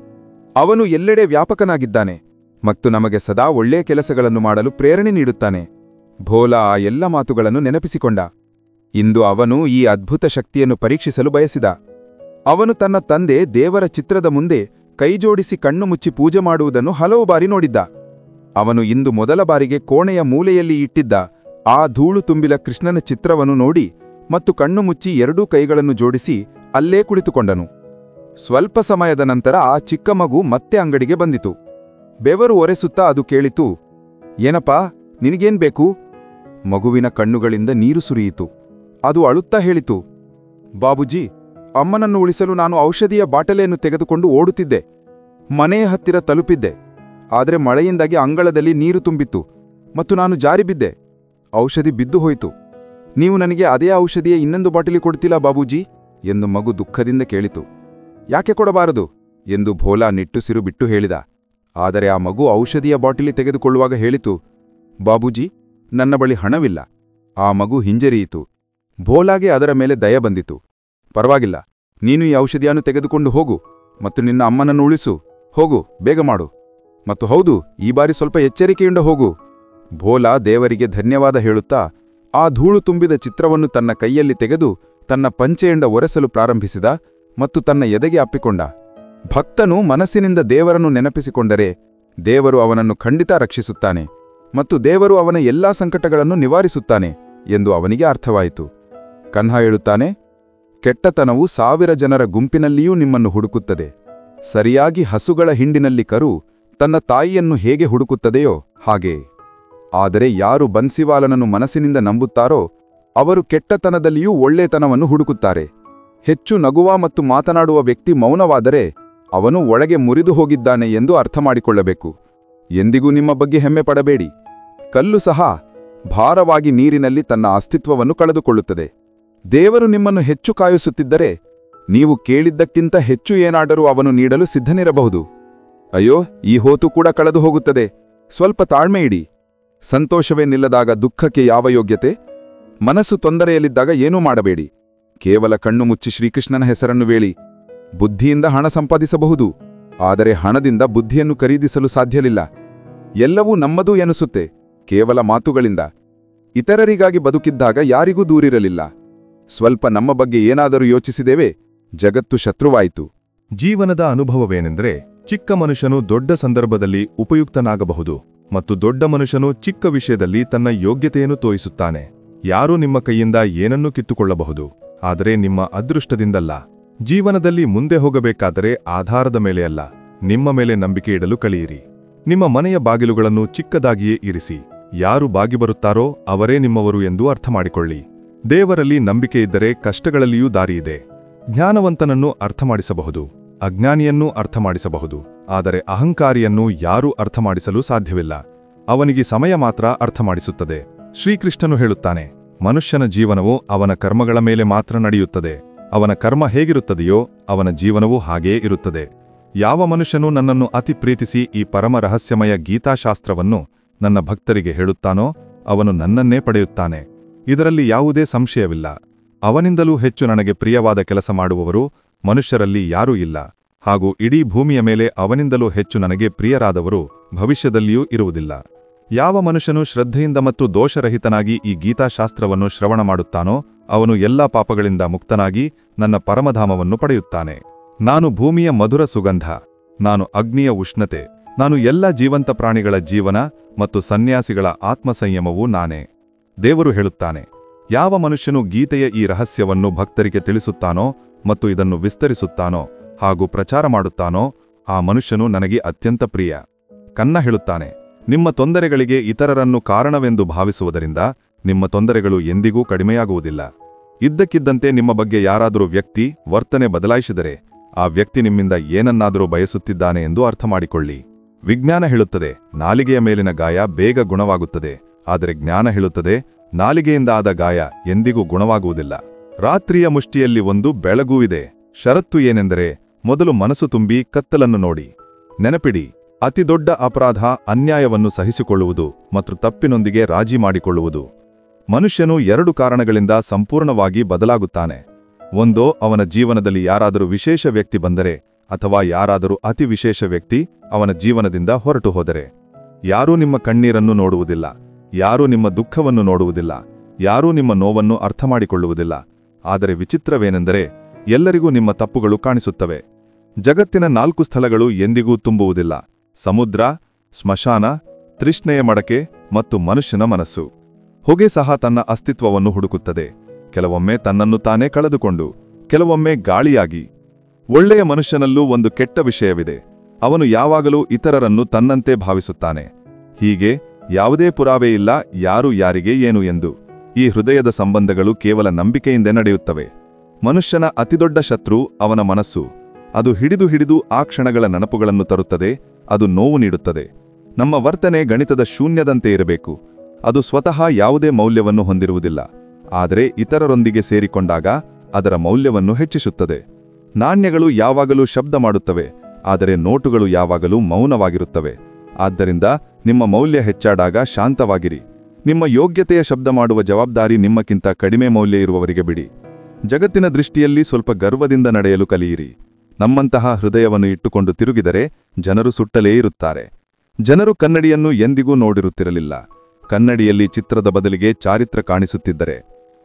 ಅವನು ಎಲ್ಲೆಡೆ ವ್ಯಾಪಕನಾಗಿದ್ದಾನೆ ಮತ್ತು ನಮಗೆ ಸದಾ ಒಳ್ಳೆಯ ಕೆಲಸಗಳನ್ನು ಮಾಡಲು ಪ್ರೇರಣೆ ನೀಡುತ್ತಾನೆ. ಭೋಲಾ ಆ ಎಲ್ಲ ಮಾತುಗಳನ್ನು ನೆನಪಿಸಿಕೊಂಡ. ಇಂದು ಅವನು ಈ ಅದ್ಭುತ ಶಕ್ತಿಯನ್ನು ಪರೀಕ್ಷಿಸಲು ಬಯಸಿದ. ಅವನು ತನ್ನ ತಂದೆ ದೇವರ ಚಿತ್ರದ ಮುಂದೆ ಕೈಜೋಡಿಸಿ ಕಣ್ಣು ಮುಚ್ಚಿ ಪೂಜೆ ಮಾಡುವುದನ್ನು ಹಲವು ಬಾರಿ ನೋಡಿದ್ದ. ಅವನು ಇಂದು ಮೊದಲ ಬಾರಿಗೆ ಕೋಣೆಯ ಮೂಲೆಯಲ್ಲಿ ಇಟ್ಟಿದ್ದ ಆ ಧೂಳು ತುಂಬಿದ ಕೃಷ್ಣನ ಚಿತ್ರವನ್ನು ನೋಡಿ ಮತ್ತು ಕಣ್ಣು ಮುಚ್ಚಿ ಎರಡೂ ಕೈಗಳನ್ನು ಜೋಡಿಸಿ ಅಲ್ಲೇ ಕುಳಿತುಕೊಂಡನು. ಸ್ವಲ್ಪ ಸಮಯದ ನಂತರ ಆ ಚಿಕ್ಕ ಮಗು ಮತ್ತೆ ಅಂಗಡಿಗೆ ಬಂದಿತು. ಬೆವರು ಒರೆಸುತ್ತಾ ಅದು ಕೇಳಿತು, ಏನಪ್ಪಾ, ನಿನಗೇನ್ ಬೇಕು? ಮಗುವಿನ ಕಣ್ಣುಗಳಿಂದ ನೀರು ಸುರಿಯಿತು. ಅದು ಅಳುತ್ತಾ ಹೇಳಿತು, ಬಾಬುಜಿ, ಅಮ್ಮನನ್ನು ಉಳಿಸಲು ನಾನು ಔಷಧಿಯ ಬಾಟಲಿಯನ್ನು ತೆಗೆದುಕೊಂಡು ಓಡುತ್ತಿದ್ದೆ. ಮನೆಯ ಹತ್ತಿರ ತಲುಪಿದ್ದೆ. ಆದರೆ ಮಳೆಯಿಂದಾಗಿ ಅಂಗಳದಲ್ಲಿ ನೀರು ತುಂಬಿತ್ತು ಮತ್ತು ನಾನು ಜಾರಿ ಬಿದ್ದೆ. ಔಷಧಿ ಬಿದ್ದು ಹೋಯಿತು. ನೀವು ನನಗೆ ಅದೇ ಔಷಧಿಯ ಇನ್ನೊಂದು ಬಾಟಲಿ ಕೊಡ್ತಿಲ್ಲ ಬಾಬೂಜಿ ಎಂದು ಮಗು ದುಃಖದಿಂದ ಕೇಳಿತು. ಯಾಕೆ ಕೊಡಬಾರದು ಎಂದು ಭೋಲಾ ನಿಟ್ಟುಸಿರು ಬಿಟ್ಟು ಹೇಳಿದ. ಆದರೆ ಆ ಮಗು ಔಷಧಿಯ ಬಾಟಲಿ ತೆಗೆದುಕೊಳ್ಳುವಾಗ ಹೇಳಿತು, ಬಾಬೂಜಿ, ನನ್ನ ಬಳಿ ಹಣವಿಲ್ಲ. ಆ ಮಗು ಹಿಂಜರಿಯಿತು. ಭೋಲಾಗೆ ಅದರ ಮೇಲೆ ದಯ ಬಂದಿತು. ಪರವಾಗಿಲ್ಲ, ನೀನು ಈ ಔಷಧಿಯನ್ನು ತೆಗೆದುಕೊಂಡು ಹೋಗು ಮತ್ತು ನಿನ್ನ ಅಮ್ಮನನ್ನು ಉಳಿಸು. ಹೋಗು, ಬೇಗ ಮಾಡು. ಮತ್ತು ಹೌದು, ಈ ಬಾರಿ ಸ್ವಲ್ಪ ಎಚ್ಚರಿಕೆಯಿಂದ ಹೋಗು. ಭೋಲಾ ದೇವರಿಗೆ ಧನ್ಯವಾದ ಹೇಳುತ್ತಾ ಆ ಧೂಳು ತುಂಬಿದ ಚಿತ್ರವನ್ನು ತನ್ನ ಕೈಯಲ್ಲಿ ತೆಗೆದು ತನ್ನ ಪಂಚೆಯಿಂದ ಒರೆಸಲು ಪ್ರಾರಂಭಿಸಿದ ಮತ್ತು ತನ್ನ ಎದೆಗೆ ಅಪ್ಪಿಕೊಂಡ. ಭಕ್ತನು ಮನಸ್ಸಿನಿಂದ ದೇವರನ್ನು ನೆನಪಿಸಿಕೊಂಡರೆ ದೇವರು ಅವನನ್ನು ಖಂಡಿತ ರಕ್ಷಿಸುತ್ತಾನೆ ಮತ್ತು ದೇವರು ಅವನ ಎಲ್ಲಾ ಸಂಕಟಗಳನ್ನು ನಿವಾರಿಸುತ್ತಾನೆ ಎಂದು ಅವನಿಗೆ ಅರ್ಥವಾಯಿತು. ಕನ್ಹಾ ಹೇಳುತ್ತಾನೆ, ಕೆಟ್ಟತನವು 1000 ಜನರ ಗುಂಪಿನಲ್ಲಿಯೂ ನಿಮ್ಮನ್ನು ಹುಡುಕುತ್ತದೆ. ಸರಿಯಾಗಿ ಹಸುಗಳ ಹಿಂಡಿನಲ್ಲಿ ಕರು ತನ್ನ ತಾಯಿಯನ್ನು ಹೇಗೆ ಹುಡುಕುತ್ತದೆಯೋ ಹಾಗೆ. ಆದರೆ ಯಾರು ಬನ್ಸಿವಾಲನನ್ನು ಮನಸ್ಸಿನಿಂದ ನಂಬುತ್ತಾರೋ ಅವರು ಕೆಟ್ಟತನದಲ್ಲಿಯೂ ಒಳ್ಳೆತನವನ್ನು ಹುಡುಕುತ್ತಾರೆ. ಹೆಚ್ಚು ನಗುವ ಮತ್ತು ಮಾತನಾಡುವ ವ್ಯಕ್ತಿ ಮೌನವಾದರೆ ಅವನು ಒಳಗೆ ಮುರಿದು ಹೋಗಿದ್ದಾನೆ ಎಂದು ಅರ್ಥಮಾಡಿಕೊಳ್ಳಬೇಕು. ಎಂದಿಗೂ ನಿಮ್ಮ ಬಗ್ಗೆ ಹೆಮ್ಮೆ ಪಡಬೇಡಿ. ಕಲ್ಲು ಸಹ ಭಾರವಾಗಿ ನೀರಿನಲ್ಲಿ ತನ್ನ ಅಸ್ತಿತ್ವವನ್ನು ಕಳೆದುಕೊಳ್ಳುತ್ತದೆ. ದೇವರು ನಿಮ್ಮನ್ನು ಹೆಚ್ಚು ಕಾಯಿಸುತ್ತಿದ್ದರೆ ನೀವು ಕೇಳಿದ್ದಕ್ಕಿಂತ ಹೆಚ್ಚು ಏನಾದರೂ ಅವನು ನೀಡಲು ಸಿದ್ಧನಿರಬಹುದು. ಅಯ್ಯೋ, ಈ ಹೊತ್ತು ಕೂಡ ಕಳೆದು ಹೋಗುತ್ತದೆ, ಸ್ವಲ್ಪ ತಾಳ್ಮೆ ಇಡಿ. ಸಂತೋಷವೇ ನಿಲ್ಲದಾಗ ದುಃಖಕ್ಕೆ ಯಾವ ಯೋಗ್ಯತೆ? ಮನಸ್ಸು ತೊಂದರೆಯಲ್ಲಿದ್ದಾಗ ಏನೂ ಮಾಡಬೇಡಿ. ಕೇವಲ ಕಣ್ಣು ಮುಚ್ಚಿ ಶ್ರೀಕೃಷ್ಣನ ಹೆಸರನ್ನು ವೇಳಿ. ಬುದ್ಧಿಯಿಂದ ಹಣ ಸಂಪಾದಿಸಬಹುದು, ಆದರೆ ಹಣದಿಂದ ಬುದ್ಧಿಯನ್ನು ಖರೀದಿಸಲು ಸಾಧ್ಯವಿಲ್ಲ. ಎಲ್ಲವೂ ನಮ್ಮದೂ ಎನಿಸುತ್ತೆ, ಕೇವಲ ಮಾತುಗಳಿಂದ. ಇತರರಿಗಾಗಿ ಬದುಕಿದ್ದಾಗ ಯಾರಿಗೂ ದೂರಿರಲಿಲ್ಲ. ಸ್ವಲ್ಪ ನಮ್ಮ ಬಗ್ಗೆ ಏನಾದರೂ ಯೋಚಿಸಿದೇವೆ, ಜಗತ್ತು ಶತ್ರುವಾಯಿತು. ಜೀವನದ ಅನುಭವವೇನೆಂದರೆ ಚಿಕ್ಕ ಮನುಷ್ಯನು ದೊಡ್ಡ ಸಂದರ್ಭದಲ್ಲಿ ಉಪಯುಕ್ತನಾಗಬಹುದು ಮತ್ತು ದೊಡ್ಡ ಮನುಷ್ಯನು ಚಿಕ್ಕ ವಿಷಯದಲ್ಲಿ ತನ್ನ ಯೋಗ್ಯತೆಯನ್ನು ತೋರಿಸುತ್ತಾನೆ. ಯಾರೂ ನಿಮ್ಮ ಕೈಯಿಂದ ಏನನ್ನೂ ಕಿತ್ತುಕೊಳ್ಳಬಹುದು, ಆದರೆ ನಿಮ್ಮ ಅದೃಷ್ಟದಿಂದಲ್ಲ. ಜೀವನದಲ್ಲಿ ಮುಂದೆ ಹೋಗಬೇಕಾದರೆ ಆಧಾರದ ಮೇಲೆ ಅಲ್ಲ, ನಿಮ್ಮ ಮೇಲೆ ನಂಬಿಕೆ ಇಡಲು ಕಲಿಯಿರಿ. ನಿಮ್ಮ ಮನೆಯ ಬಾಗಿಲುಗಳನ್ನು ಚಿಕ್ಕದಾಗಿಯೇ ಇರಿಸಿ. ಯಾರು ಬಾಗಿ ಬರುತ್ತಾರೋ ಅವರೇ ನಿಮ್ಮವರು ಎಂದು ಅರ್ಥಮಾಡಿಕೊಳ್ಳಿ. ದೇವರಲ್ಲಿ ನಂಬಿಕೆ ಇದ್ದರೆ ಕಷ್ಟಗಳಲ್ಲಿಯೂ ದಾರಿಯಿದೆ. ಜ್ಞಾನವಂತನನ್ನು ಅರ್ಥಮಾಡಿಸಬಹುದು, ಅಜ್ಞಾನಿಯನ್ನೂ ಅರ್ಥಮಾಡಿಸಬಹುದು, ಆದರೆ ಅಹಂಕಾರಿಯನ್ನು ಯಾರೂ ಅರ್ಥಮಾಡಿಸಲು ಸಾಧ್ಯವಿಲ್ಲ. ಅವನಿಗೆ ಸಮಯ ಮಾತ್ರ ಅರ್ಥಮಾಡಿಸುತ್ತದೆ. ಶ್ರೀಕೃಷ್ಣನು ಹೇಳುತ್ತಾನೆ, ಮನುಷ್ಯನ ಜೀವನವು ಅವನ ಕರ್ಮಗಳ ಮೇಲೆ ಮಾತ್ರ ನಡೆಯುತ್ತದೆ. ಅವನ ಕರ್ಮ ಹೇಗಿರುತ್ತದೆಯೋ ಅವನ ಜೀವನವೂ ಹಾಗೇ ಇರುತ್ತದೆ. ಯಾವ ಮನುಷ್ಯನು ನನ್ನನ್ನು ಅತಿ ಪ್ರೀತಿಸಿ ಈ ಪರಮ ರಹಸ್ಯಮಯ ಗೀತಾಶಾಸ್ತ್ರವನ್ನು ನನ್ನ ಭಕ್ತರಿಗೆ ಹೇಳುತ್ತಾನೋ ಅವನು ನನ್ನನ್ನೇ ಪಡೆಯುತ್ತಾನೆ. ಇದರಲ್ಲಿ ಯಾವುದೇ ಸಂಶಯವಿಲ್ಲ. ಅವನಿಂದಲೂ ಹೆಚ್ಚು ನನಗೆ ಪ್ರಿಯವಾದ ಕೆಲಸ ಮಾಡುವವರು ಮನುಷ್ಯರಲ್ಲಿ ಯಾರೂ ಇಲ್ಲ, ಹಾಗೂ ಇಡೀ ಭೂಮಿಯ ಮೇಲೆ ಅವನಿಂದಲೂ ಹೆಚ್ಚು ನನಗೆ ಪ್ರಿಯರಾದವರು ಭವಿಷ್ಯದಲ್ಲಿಯೂ ಇರುವುದಿಲ್ಲ. ಯಾವ ಮನುಷ್ಯನು ಶ್ರದ್ಧೆಯಿಂದ ಮತ್ತು ದೋಷರಹಿತನಾಗಿ ಈ ಗೀತಾಶಾಸ್ತ್ರವನ್ನು ಶ್ರವಣ ಮಾಡುತ್ತಾನೋ ಅವನು ಎಲ್ಲಾ ಪಾಪಗಳಿಂದ ಮುಕ್ತನಾಗಿ ನನ್ನ ಪರಮಧಾಮವನ್ನು ಪಡೆಯುತ್ತಾನೆ. ನಾನು ಭೂಮಿಯ ಮಧುರ ಸುಗಂಧ, ನಾನು ಅಗ್ನಿಯ ಉಷ್ಣತೆ, ನಾನು ಎಲ್ಲ ಜೀವಂತ ಪ್ರಾಣಿಗಳ ಜೀವನ ಮತ್ತು ಸನ್ಯಾಸಿಗಳ ಆತ್ಮಸಂಯಮವೂ ನಾನೇ. ದೇವರು ಹೇಳುತ್ತಾನೆ, ಯಾವ ಮನುಷ್ಯನು ಗೀತೆಯ ಈ ರಹಸ್ಯವನ್ನು ಭಕ್ತರಿಗೆ ತಿಳಿಸುತ್ತಾನೋ ಮತ್ತು ಇದನ್ನು ವಿಸ್ತರಿಸುತ್ತಾನೋ ಹಾಗೂ ಪ್ರಚಾರ ಮಾಡುತ್ತಾನೋ ಆ ಮನುಷ್ಯನು ನನಗೆ ಅತ್ಯಂತ ಪ್ರಿಯ. ಕನ್ನ ಹೇಳುತ್ತಾನೆ, ನಿಮ್ಮ ತೊಂದರೆಗಳಿಗೆ ಇತರರನ್ನು ಕಾರಣವೆಂದು ಭಾವಿಸುವುದರಿಂದ ನಿಮ್ಮ ತೊಂದರೆಗಳು ಎಂದಿಗೂ ಕಡಿಮೆಯಾಗುವುದಿಲ್ಲ. ಇದ್ದಕ್ಕಿದ್ದಂತೆ ನಿಮ್ಮ ಬಗ್ಗೆ ಯಾರಾದರೂ ವ್ಯಕ್ತಿ ವರ್ತನೆ ಬದಲಾಯಿಸಿದರೆ ಆ ವ್ಯಕ್ತಿ ನಿಮ್ಮಿಂದ ಏನನ್ನಾದರೂ ಬಯಸುತ್ತಿದ್ದಾನೆ ಎಂದು ಅರ್ಥಮಾಡಿಕೊಳ್ಳಿ. ವಿಜ್ಞಾನ ಹೇಳುತ್ತದೆ, ನಾಲಿಗೆಯ ಮೇಲಿನ ಗಾಯ ಬೇಗ ಗುಣವಾಗುತ್ತದೆ, ಆದರೆ ಜ್ಞಾನ ಹೇಳುತ್ತದೆ, ನಾಲಿಗೆಯಿಂದ ಆದ ಗಾಯ ಎಂದಿಗೂ ಗುಣವಾಗುವುದಿಲ್ಲ. ರಾತ್ರಿಯ ಮುಷ್ಟಿಯಲ್ಲಿ ಒಂದು ಬೆಳಗೂ ಇದೆ. ಷರತ್ತು ಏನೆಂದರೆ, ಮೊದಲು ಮನಸ್ಸು ತುಂಬಿ ಕತ್ತಲನ್ನು ನೋಡಿ. ನೆನಪಿಡಿ, ಅತಿದೊಡ್ಡ ಅಪರಾಧ ಅನ್ಯಾಯವನ್ನು ಸಹಿಸಿಕೊಳ್ಳುವುದು ಮತ್ತು ತಪ್ಪಿನೊಂದಿಗೆ ರಾಜಿ ಮಾಡಿಕೊಳ್ಳುವುದು. ಮನುಷ್ಯನು 2 ಕಾರಣಗಳಿಂದ ಸಂಪೂರ್ಣವಾಗಿ ಬದಲಾಗುತ್ತಾನೆ. ಒಂದೋ ಅವನ ಜೀವನದಲ್ಲಿ ಯಾರಾದರೂ ವಿಶೇಷ ವ್ಯಕ್ತಿ ಬಂದರೆ, ಅಥವಾ ಯಾರಾದರೂ ಅತಿ ವಿಶೇಷ ವ್ಯಕ್ತಿ ಅವನ ಜೀವನದಿಂದ ಹೊರಟು ಹೋದರೆ. ಯಾರೂ ನಿಮ್ಮ ಕಣ್ಣೀರನ್ನು ನೋಡುವುದಿಲ್ಲ, ಯಾರೂ ನಿಮ್ಮ ದುಃಖವನ್ನು ನೋಡುವುದಿಲ್ಲ, ಯಾರೂ ನಿಮ್ಮ ನೋವನ್ನು ಅರ್ಥಮಾಡಿಕೊಳ್ಳುವುದಿಲ್ಲ. ಆದರೆ ವಿಚಿತ್ರವೇನೆಂದರೆ ಎಲ್ಲರಿಗೂ ನಿಮ್ಮ ತಪ್ಪುಗಳು ಕಾಣಿಸುತ್ತವೆ. ಜಗತ್ತಿನ 4 ಸ್ಥಳಗಳು ಎಂದಿಗೂ ತುಂಬುವುದಿಲ್ಲ: ಸಮುದ್ರ, ಸ್ಮಶಾನ, ತೃಷ್ಣೆಯ ಮಡಕೆ ಮತ್ತು ಮನುಷ್ಯನ ಮನಸ್ಸು. ಹೊಗೆ ಸಹ ತನ್ನ ಅಸ್ತಿತ್ವವನ್ನು ಹುಡುಕುತ್ತದೆ, ಕೆಲವೊಮ್ಮೆ ತನ್ನನ್ನು ತಾನೇ ಕಳೆದುಕೊಂಡು, ಕೆಲವೊಮ್ಮೆ ಗಾಳಿಯಾಗಿ. ಒಳ್ಳೆಯ ಮನುಷ್ಯನಲ್ಲೂ ಒಂದು ಕೆಟ್ಟ ವಿಷಯವಿದೆ, ಅವನು ಯಾವಾಗಲೂ ಇತರರನ್ನು ತನ್ನಂತೆ ಭಾವಿಸುತ್ತಾನೆ. ಹೀಗೆ ಯಾವುದೇ ಪುರಾವೆ ಇಲ್ಲ ಯಾರು ಯಾರಿಗೆ ಏನು ಎಂದು. ಈ ಹೃದಯದ ಸಂಬಂಧಗಳು ಕೇವಲ ನಂಬಿಕೆಯಿಂದೇ ನಡೆಯುತ್ತವೆ. ಮನುಷ್ಯನ ಅತಿದೊಡ್ಡ ಶತ್ರು ಅವನ ಮನಸ್ಸು. ಅದು ಹಿಡಿದು ಆ ಕ್ಷಣಗಳ ನೆನಪುಗಳನ್ನು ತರುತ್ತದೆ, ಅದು ನೋವು ನೀಡುತ್ತದೆ. ನಮ್ಮ ವರ್ತನೆ ಗಣಿತದ ಶೂನ್ಯದಂತೆ ಇರಬೇಕು. ಅದು ಸ್ವತಃ ಯಾವುದೇ ಮೌಲ್ಯವನ್ನು ಹೊಂದಿರುವುದಿಲ್ಲ, ಆದರೆ ಇತರರೊಂದಿಗೆ ಸೇರಿಕೊಂಡಾಗ ಅದರ ಮೌಲ್ಯವನ್ನು ಹೆಚ್ಚಿಸುತ್ತದೆ. ನಾಣ್ಯಗಳು ಯಾವಾಗಲೂ ಶಬ್ದ ಮಾಡುತ್ತವೆ, ಆದರೆ ನೋಟುಗಳು ಯಾವಾಗಲೂ ಮೌನವಾಗಿರುತ್ತವೆ. ಆದ್ದರಿಂದ ನಿಮ್ಮ ಮೌಲ್ಯ ಹೆಚ್ಚಾದಾಗ ಶಾಂತವಾಗಿರಿ. ನಿಮ್ಮ ಯೋಗ್ಯತೆಯ ಶಬ್ದ ಮಾಡುವ ಜವಾಬ್ದಾರಿ ನಿಮ್ಮಕ್ಕಿಂತ ಕಡಿಮೆ ಮೌಲ್ಯ ಇರುವವರಿಗೆ ಬಿಡಿ. ಜಗತ್ತಿನ ದೃಷ್ಟಿಯಲ್ಲಿ ಸ್ವಲ್ಪ ಗರ್ವದಿಂದ ನಡೆಯಲು ಕಲಿಯಿರಿ. ನಮ್ಮಂತಹ ಹೃದಯವನ್ನು ಇಟ್ಟುಕೊಂಡು ತಿರುಗಿದರೆ ಜನರು ಸುಟ್ಟಲೇ ಇರುತ್ತಾರೆ. ಜನರು ಕನ್ನಡಿಯನ್ನು ಎಂದಿಗೂ ನೋಡಿರುತ್ತಿರಲಿಲ್ಲ. ಕನ್ನಡಿಯಲ್ಲಿ ಚಿತ್ರದ ಬದಲಿಗೆ ಚಾರಿತ್ರ ಕಾಣಿಸುತ್ತಿದ್ದರೆ.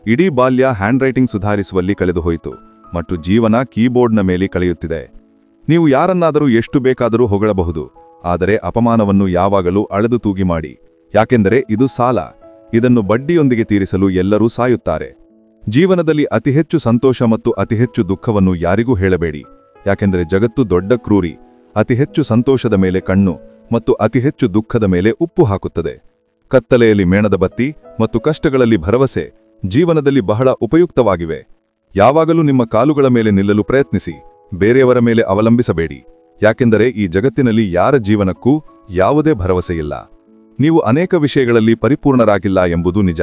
ಇಡೀ ಬಾಲ್ಯ ಹ್ಯಾಂಡ್ರೈಟಿಂಗ್ ಸುಧಾರಿಸುವಲ್ಲಿ ಕಳೆದುಹೋಯಿತು ಮತ್ತು ಜೀವನ ಕೀಬೋರ್ಡ್ನ ಮೇಲೆ ಕಳೆಯುತ್ತಿದೆ. ನೀವು ಯಾರನ್ನಾದರೂ ಎಷ್ಟು ಬೇಕಾದರೂ ಹೊಗಳಬಹುದು, ಆದರೆ ಅಪಮಾನವನ್ನು ಯಾವಾಗಲೂ ಅಳೆದು ತೂಗಿ ಮಾಡಿ. ಯಾಕೆಂದರೆ ಇದು ಸಾಲ. ಇದನ್ನು ಬಡ್ಡಿಯೊಂದಿಗೆ ತೀರಿಸಲು ಎಲ್ಲರೂ ಸಾಯುತ್ತಾರೆ. ಜೀವನದಲ್ಲಿ ಅತಿ ಹೆಚ್ಚು ಸಂತೋಷ ಮತ್ತು ಅತಿ ಹೆಚ್ಚು ದುಃಖವನ್ನು ಯಾರಿಗೂ ಹೇಳಬೇಡಿ, ಯಾಕೆಂದರೆ ಜಗತ್ತು ದೊಡ್ಡ ಕ್ರೂರಿ. ಅತಿ ಹೆಚ್ಚು ಸಂತೋಷದ ಮೇಲೆ ಕಣ್ಣು ಮತ್ತು ಅತಿ ಹೆಚ್ಚು ದುಃಖದ ಮೇಲೆ ಉಪ್ಪು ಹಾಕುತ್ತದೆ. ಕತ್ತಲೆಯಲ್ಲಿ ಮೇಣದ ಬತ್ತಿ ಮತ್ತು ಕಷ್ಟಗಳಲ್ಲಿ ಭರವಸೆ ಜೀವನದಲ್ಲಿ ಬಹಳ ಉಪಯುಕ್ತವಾಗಿವೆ. ಯಾವಾಗಲೂ ನಿಮ್ಮ ಕಾಲುಗಳ ಮೇಲೆ ನಿಲ್ಲಲು ಪ್ರಯತ್ನಿಸಿ, ಬೇರೆಯವರ ಮೇಲೆ ಅವಲಂಬಿಸಬೇಡಿ. ಯಾಕೆಂದರೆ ಈ ಜಗತ್ತಿನಲ್ಲಿ ಯಾರ ಜೀವನಕ್ಕೂ ಯಾವುದೇ ಭರವಸೆಯಿಲ್ಲ. ನೀವು ಅನೇಕ ವಿಷಯಗಳಲ್ಲಿ ಪರಿಪೂರ್ಣರಾಗಿಲ್ಲ ಎಂಬುದು ನಿಜ,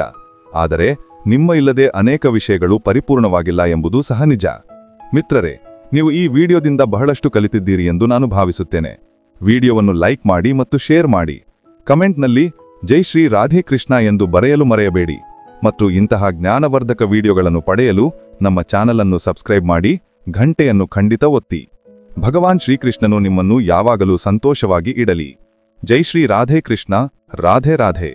ಆದರೆ ನಿಮ್ಮ ಇಲ್ಲದೆ ಅನೇಕ ವಿಷಯಗಳು ಪರಿಪೂರ್ಣವಾಗಿಲ್ಲ ಎಂಬುದೂ ಸಹ ನಿಜ. ಮಿತ್ರರೇ, ನೀವು ಈ ವಿಡಿಯೋದಿಂದ ಬಹಳಷ್ಟು ಕಲಿತಿದ್ದೀರಿ ಎಂದು ನಾನು ಭಾವಿಸುತ್ತೇನೆ. ವಿಡಿಯೋವನ್ನು ಲೈಕ್ ಮಾಡಿ ಮತ್ತು ಶೇರ್ ಮಾಡಿ. ಕಮೆಂಟ್ನಲ್ಲಿ ಜೈ ಶ್ರೀ ರಾಧೇ ಕೃಷ್ಣ ಎಂದು ಬರೆಯಲು ಮರೆಯಬೇಡಿ. ಮತ್ತು ಇಂತಹ ಜ್ಞಾನವರ್ಧಕ ವಿಡಿಯೋಗಳನ್ನು ಪಡೆಯಲು ನಮ್ಮ ಚಾನಲ್ ಅನ್ನು ಸಬ್ಸ್ಕ್ರೈಬ್ ಮಾಡಿ, ಘಂಟೆಯನ್ನು ಖಂಡಿತ ಒತ್ತಿ. ಭಗವಾನ್ ಶ್ರೀಕೃಷ್ಣನು ನಿಮ್ಮನ್ನು ಯಾವಾಗಲೂ ಸಂತೋಷವಾಗಿ ಇಡಲಿ. ಜೈ ಶ್ರೀ ರಾಧೇ ಕೃಷ್ಣ. ರಾಧೆ ರಾಧೆ.